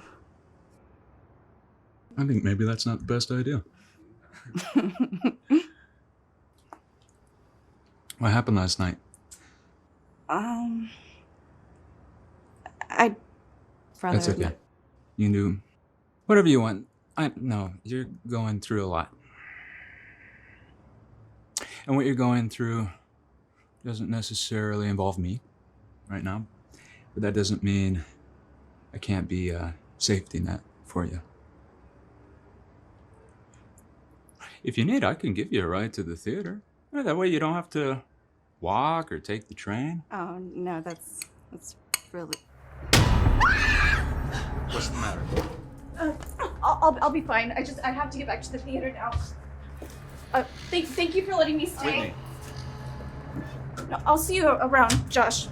I think maybe that's not the best idea. What happened last night? I'd rather... That's okay. You can do whatever you want. No, you're going through a lot. And what you're going through doesn't necessarily involve me right now. But that doesn't mean I can't be a safety net for you. If you need, I can give you a ride to the theater. That way you don't have to walk or take the train. Oh, no, that's really... What's the matter? I'll be fine. I have to get back to the theater now. Thank you for letting me stay. Whitney. No, I'll see you around, Josh.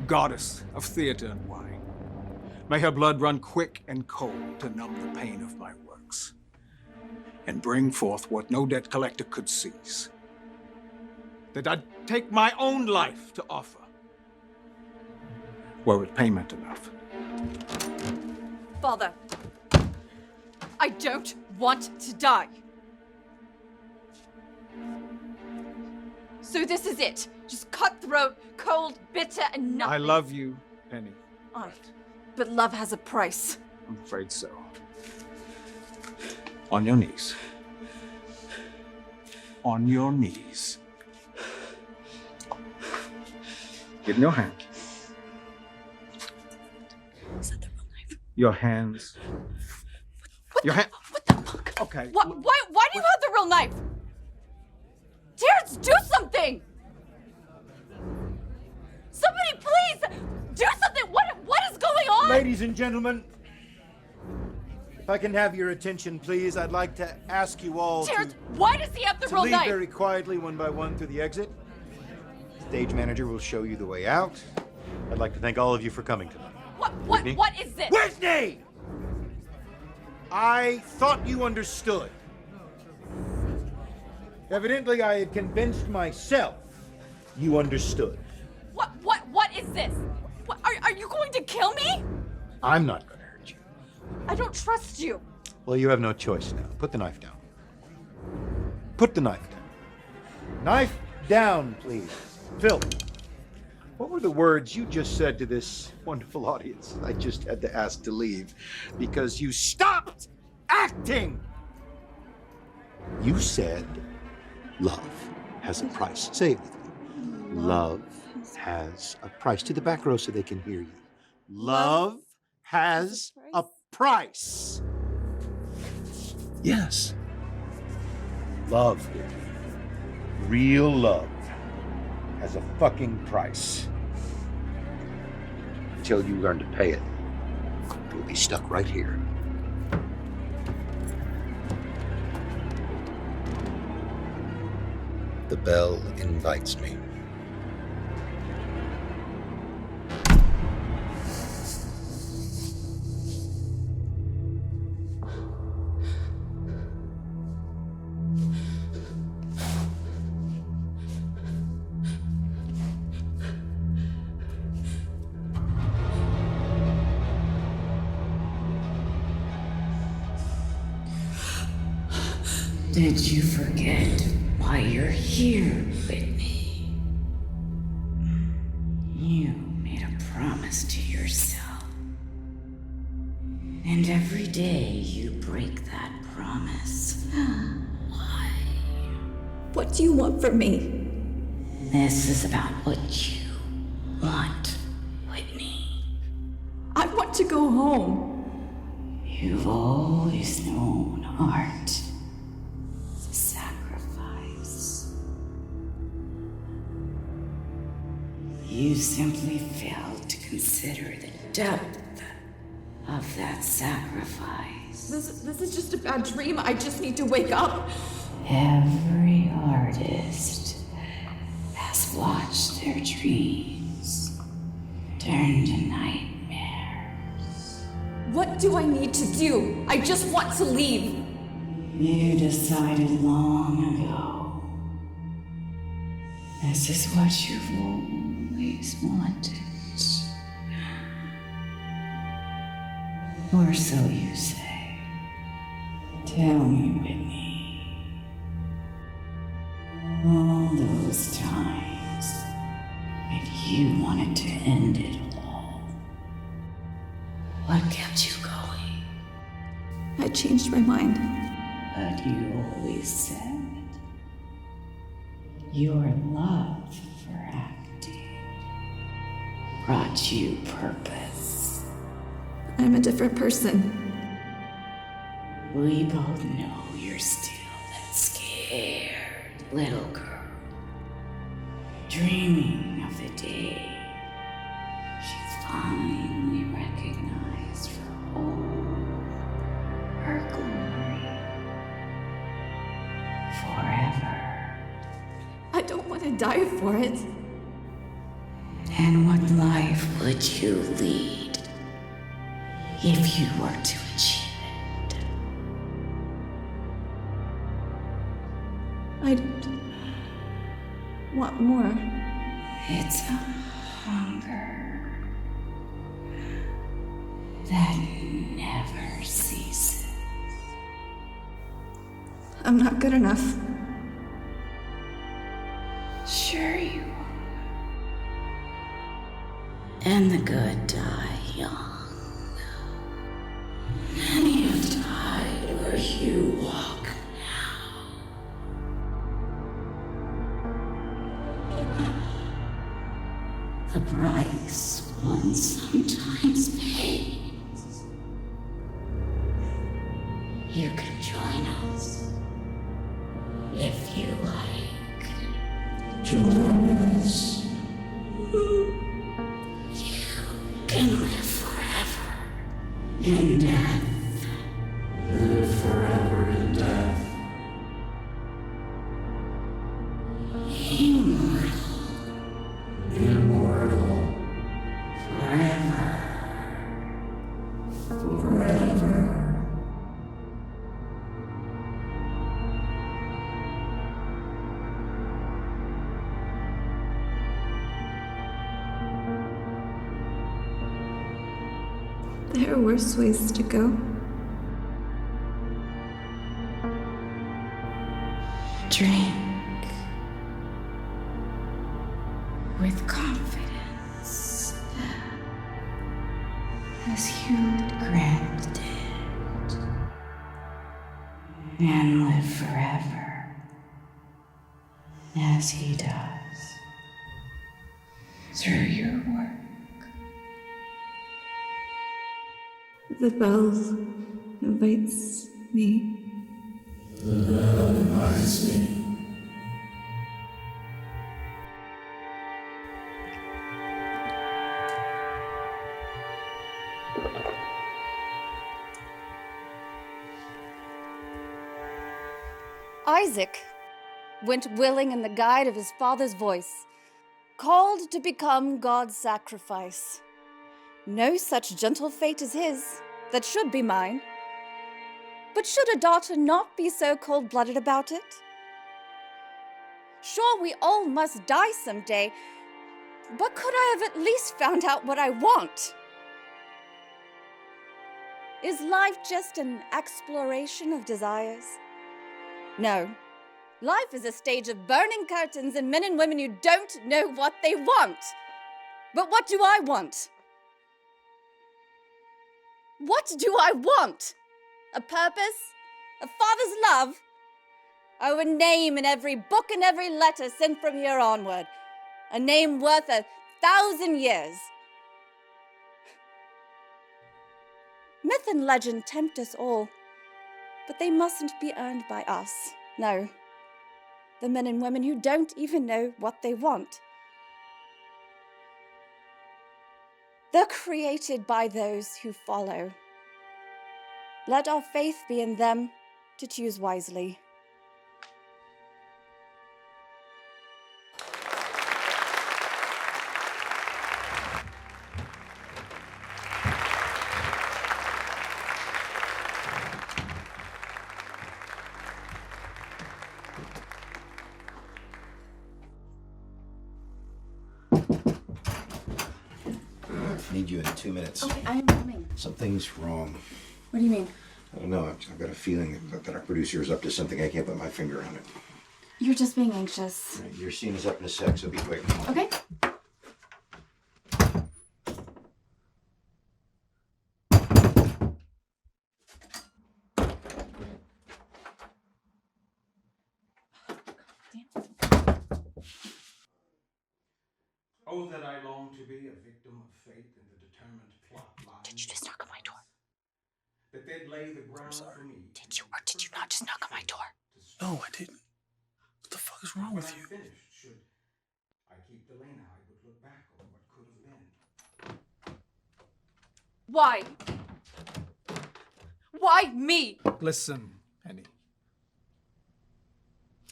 Goddess of theater and wine, may her blood run quick and cold to numb the pain of my works, and bring forth what no debt collector could seize. That I'd take my own life to offer, were it payment enough. Father, I don't want to die. So this is it. Just cutthroat, cold, bitter, and nothing. I love you, Penny. But love has a price. I'm afraid so. On your knees. On your knees. Give me your hand. Is that the real knife? Your hands. Your hand. What the fuck? Okay. Why do you have the real knife? Terrence, do something! Somebody please do something! What is going on? Ladies and gentlemen, if I can have your attention, please, I'd like to ask you all Terrence, why does he have the to real leave knife? very quietly, one by one, through the exit. Stage manager will show you the way out. I'd like to thank all of you for coming tonight. What is this? Whitney! I thought you understood. Evidently, I had convinced myself you understood. What is this? Are you going to kill me? I'm not going to hurt you. I don't trust you. Well, you have no choice now. Put the knife down. Put the knife down. Knife down, please. Phil, what were the words you just said to this wonderful audience? I just had to ask to leave because you stopped acting. You said love has a price. Say it with me. Love has a price. To the back row so they can hear you. Love has a price. Yes. Love, real love, has a fucking price. Until you learn to pay it, you'll be stuck right here. The bell invites me. Did you forget why you're here, Whitney? You made a promise to yourself. And every day you break that promise. Why? What do you want from me? This is about what you want, Whitney. I want to go home. You've always known art is a sacrifice. You simply failed to consider the depth of that sacrifice. This is just a bad dream. I just need to wake up. Every artist has watched their dreams turn to nightmares. What do I need to do? I just want to leave. You decided long ago. This is what you've always wanted. Or so you say. Tell me, Whitney. All those times when you wanted to end it all. What kept you going? I changed my mind. But you always said Your love for acting brought you purpose. I'm a different person. We both know you're still that scared little girl, dreaming of the day she's finally recognized for all her glory forever. I don't want to die for it. And what life would you lead if you were to achieve it? I'd want more. It's a hunger that never ceases. I'm not good enough. Sure you are. And the good die young. Many have died where you walk now. The price one sometimes pays. You can join us if you like. Join us. You can live forever in death. Live forever in death. Immortal. Forever. Forever. There are worse ways to go. Drink with confidence, as Hewlett Grant did, and live forever, as he does, through your work. The bell invites me. The bell invites me. Isaac went willing in the guide of his father's voice, called to become God's sacrifice. No such gentle fate as his, that should be mine. But should a daughter not be so cold-blooded about it? Sure, we all must die someday, but could I have at least found out what I want? Is life just an exploration of desires? No. Life is a stage of burning curtains and men and women who don't know what they want. But what do I want? What do I want? A purpose? A father's love? Oh, a name in every book and every letter sent from here onward. A name worth 1,000 years. Myth and legend tempt us all, but they mustn't be earned by us. No. The men and women who don't even know what they want. They're created by those who follow. Let our faith be in them to choose wisely. Need you in 2 minutes. Okay, I am coming. Something's wrong. What do you mean? I don't know. I've got a feeling that our producer is up to something. I can't put my finger on it. You're just being anxious. Right, your scene is up in a sec, so be quick. Okay. be a victim of fate and the determined plot line. Did you just knock on my door? That they'd lay the ground for me. Did you or did you not just knock on my door? No, I didn't. What the fuck is wrong with you? Finished, should I keep Delana, I would look back on what could have been. Why? Why me? Listen, Penny.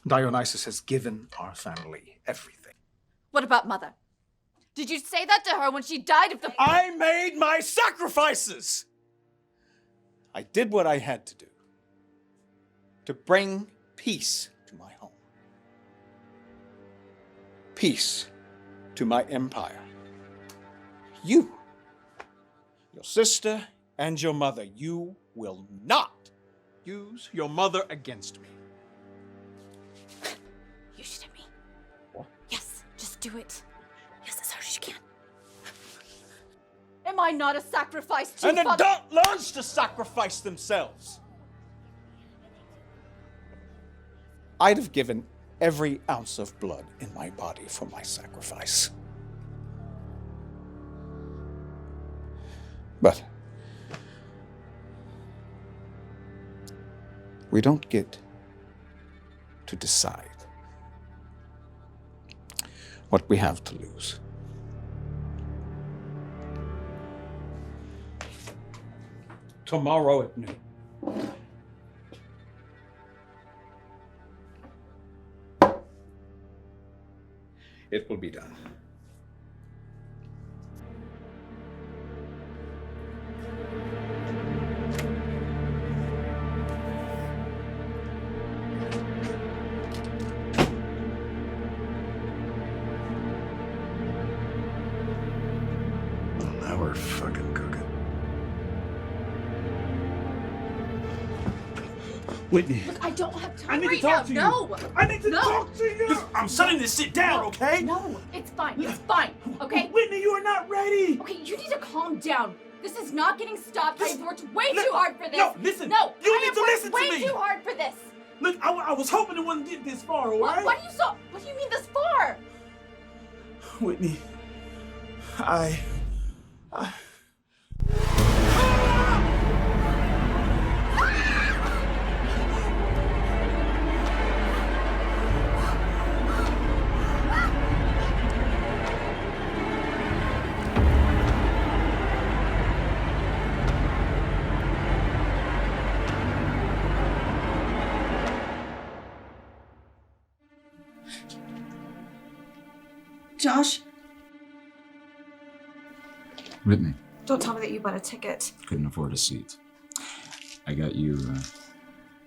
Dionysus has given our family everything. What about Mother? Did you say that to her when she died of the... I made my sacrifices! I did what I had to do to bring peace to my home. Peace to my empire. You, your sister, and your mother, you will not use your mother against me. You shoot at me. What? Yes, just do it. Yes, as hard as you can. Am I not a sacrifice to An Father? adult learns to sacrifice themselves. I'd have given every ounce of blood in my body for my sacrifice. But we don't get to decide what we have to lose. Tomorrow at noon. It will be done. Now we're fucking cooking. Whitney. Look, I don't have time I need right to talk now. to you. No. I need to No. talk to you. I'm setting this shit down, okay? No, it's fine. It's fine. Okay? Whitney, you are not ready. Okay, you need to calm down. This is not getting stopped. I have worked way too hard for this. No, listen. No, You I need have to worked listen to way me. too hard for this. Look, I was hoping it wouldn't get this far, all right? What do you mean this far? Whitney, I... Josh, Whitney, don't tell me that you bought a ticket. couldn't afford a seat. I got you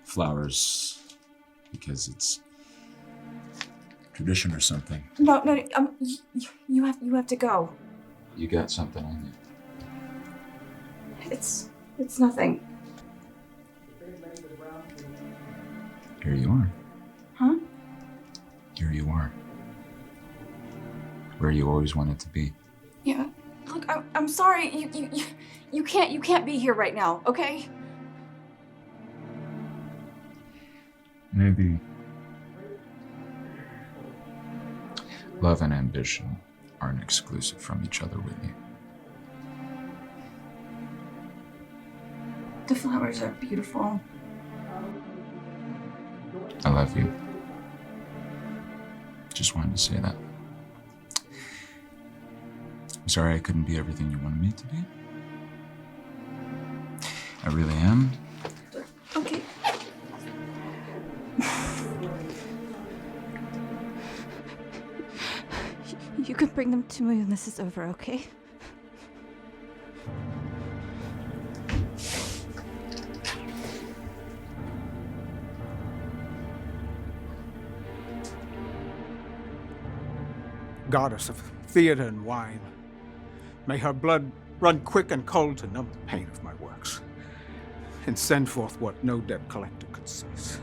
flowers because it's tradition or something. No, you have to go. You got something on you. It's nothing. Here you are. Huh? Here you are. Where you always wanted to be. Yeah. Look, I'm sorry. You can't be here right now, okay? Maybe love and ambition aren't exclusive from each other, Whitney. The flowers are beautiful. I love you. Just wanted to say that. I'm sorry I couldn't be everything you wanted me to be. I really am. Okay. You can bring them to me when this is over, okay? Goddess of theater and wine, may her blood run quick and cold to numb the pain of my works, and send forth what no debt collector could seize.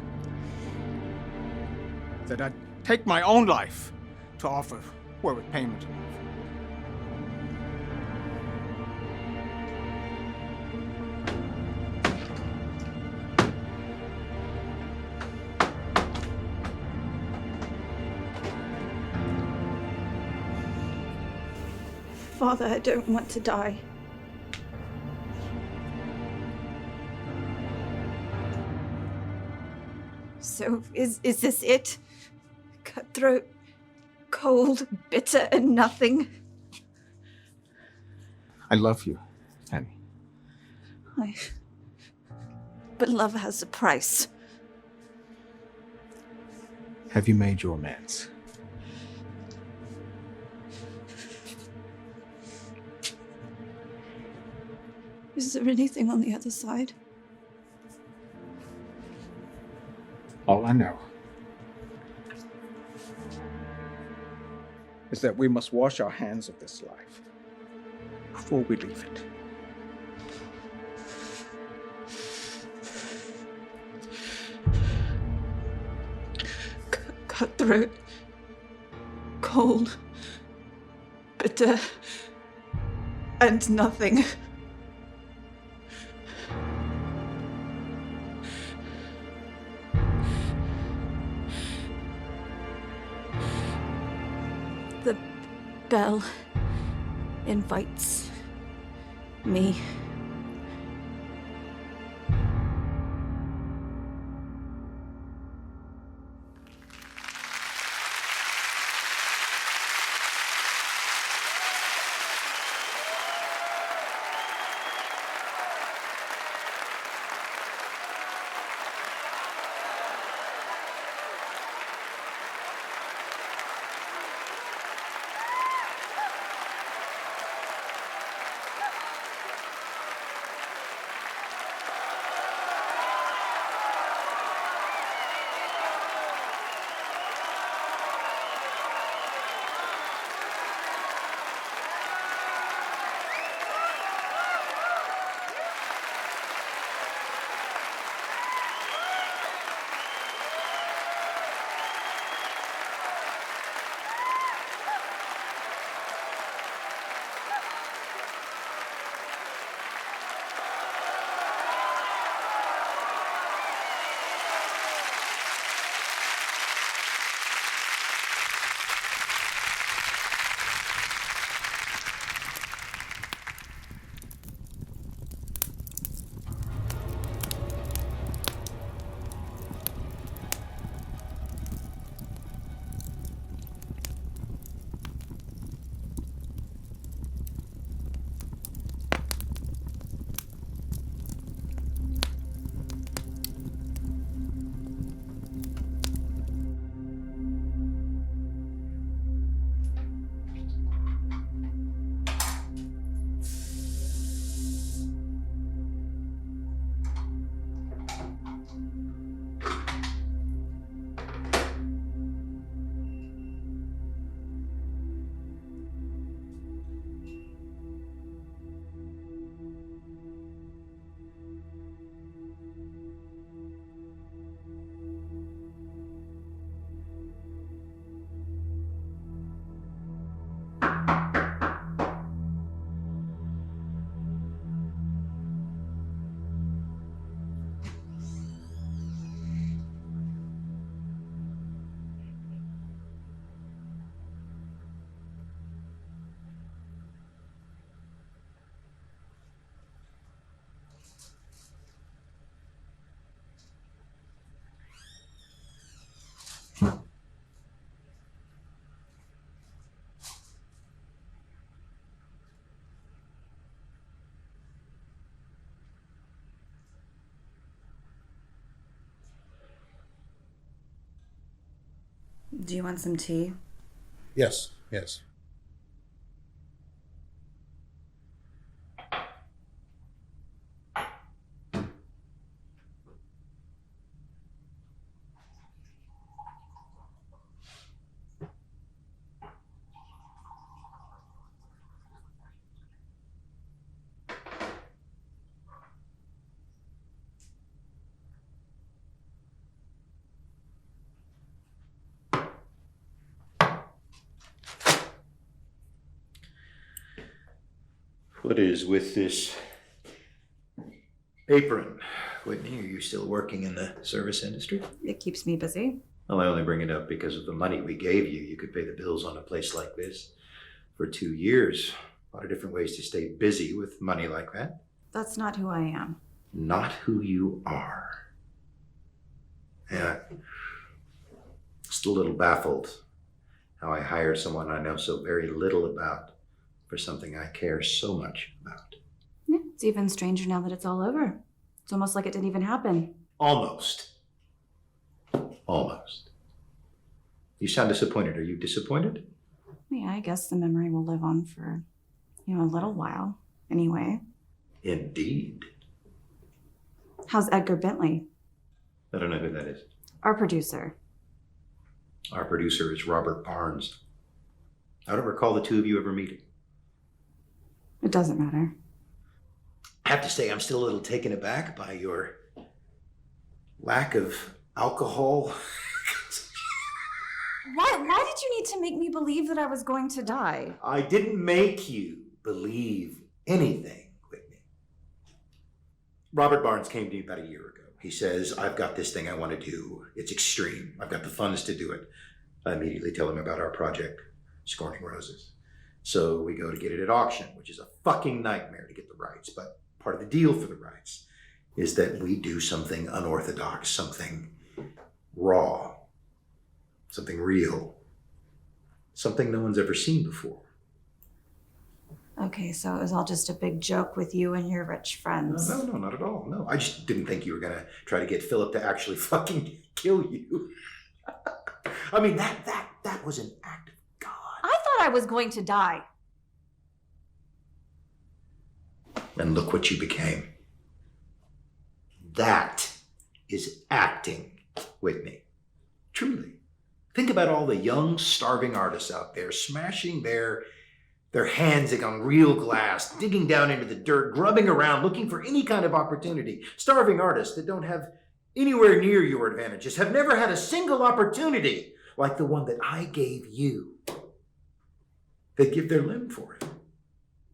That I'd take my own life to offer were it payment enough. Father, I don't want to die. So, is this it? Cutthroat, cold, bitter, and nothing? I love you, Penny. But love has a price. Have you made your amends? Is there anything on the other side? All I know is that we must wash our hands of this life before we leave it. Cutthroat, cold, bitter, and nothing. The bell invites me. Do you want some tea? Yes, yes. What is with this apron? Whitney, are you still working in the service industry? It keeps me busy. Well, I only bring it up because of the money we gave you. You could pay the bills on a place like this for 2 years lot of different ways to stay busy with money like that. That's not who I am. Not who you are. Yeah. Just a little baffled how I hire someone I know so very little about for something I care so much about. Yeah, it's even stranger now that it's all over. It's almost like it didn't even happen. Almost. Almost. You sound disappointed. Are you disappointed? Yeah, I guess the memory will live on for, a little while. Anyway. Indeed. How's Edgar Bentley? I don't know who that is. Our producer. Our producer is Robert Barnes. I don't recall the two of you ever meeting. It doesn't matter. I have to say, I'm still a little taken aback by your lack of alcohol. Why did you need to make me believe that I was going to die? I didn't make you believe anything, Whitney. Robert Barnes came to me about a year ago. He says, I've got this thing I want to do. It's extreme. I've got the funds to do it. I immediately tell him about our project, Scorning Roses. So we go to get it at auction, which is a fucking nightmare to get the rights. But part of the deal for the rights is that we do something unorthodox, something raw, something real, something no one's ever seen before. Okay, so it was all just a big joke with you and your rich friends. No, not at all. No, I just didn't think you were gonna try to get Philip to actually fucking kill you. I mean, that was an act of God. I thought I was going to die. And look what you became. That is acting, Whitney. Truly. Think about all the young, starving artists out there smashing their hands on real glass, digging down into the dirt, grubbing around, looking for any kind of opportunity. Starving artists that don't have anywhere near your advantages, have never had a single opportunity like the one that I gave you. They give their limb for it.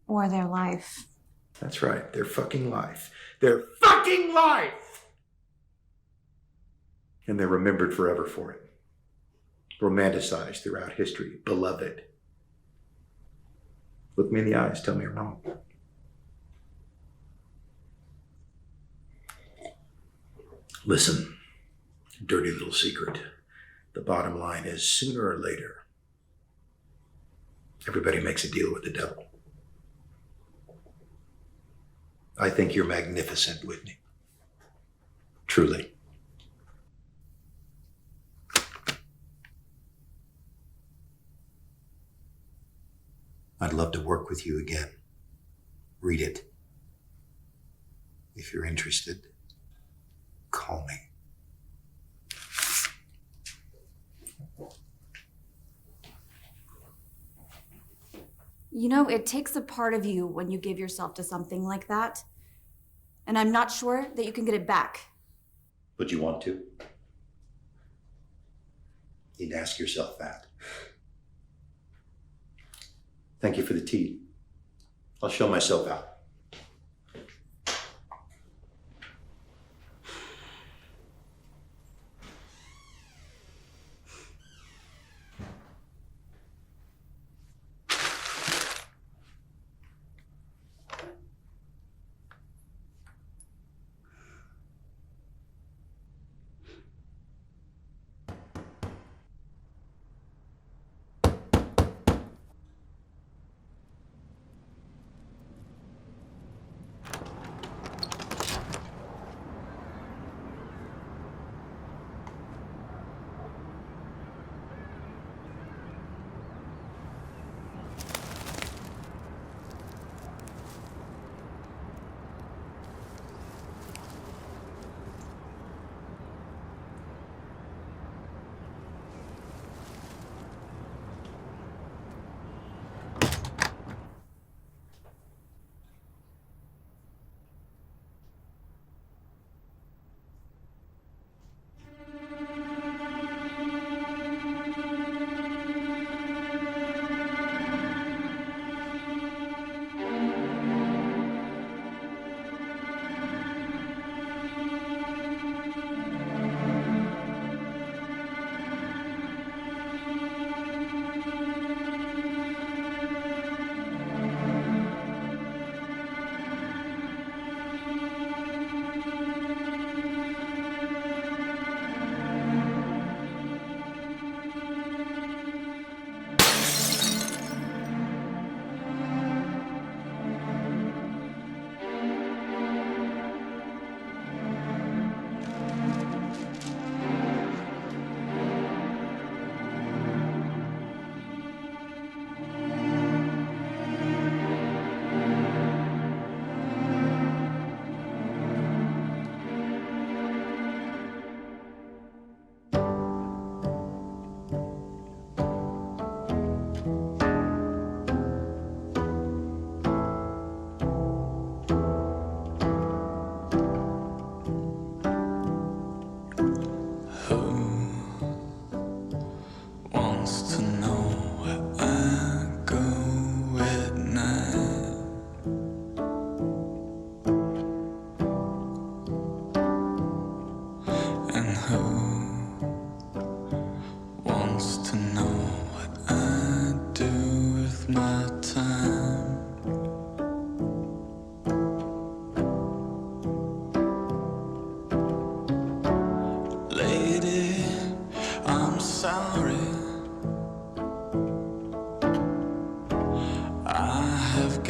Or their life. That's right, their fucking life. Their fucking life! And they're remembered forever for it. Romanticized throughout history, beloved. Look me in the eyes, tell me I'm wrong. Listen, dirty little secret. The bottom line is, sooner or later, everybody makes a deal with the devil. I think you're magnificent, Whitney. Truly. I'd love to work with you again. Read it. If you're interested, call me. It takes a part of you when you give yourself to something like that. And I'm not sure that you can get it back. But you want to? You'd ask yourself that. Thank you for the tea. I'll show myself out.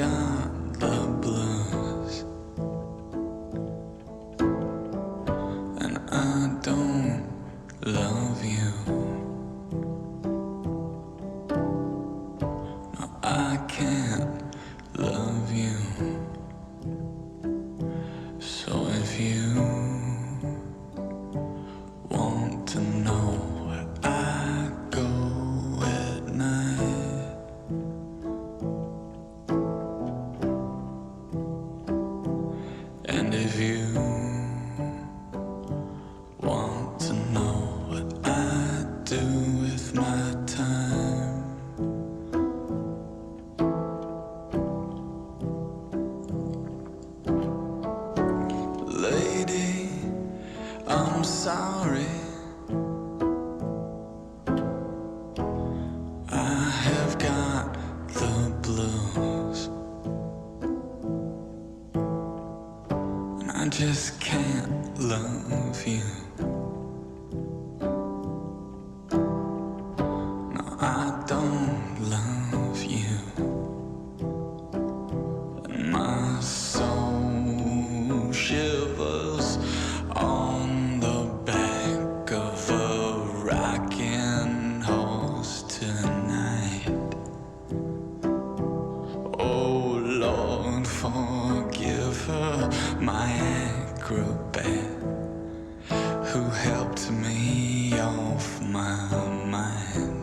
got the blues, and I don't love you. No, I can't love you. So if you want to know where I go at night, and if you want to know what I do with my time, lady, I'm sorry. I have got the blues, and I just can't love you. No, I don't love you. And my soul shivers on the back of a rocking horse tonight. Oh Lord, forgive her, my acrobat, who helped me off my mind.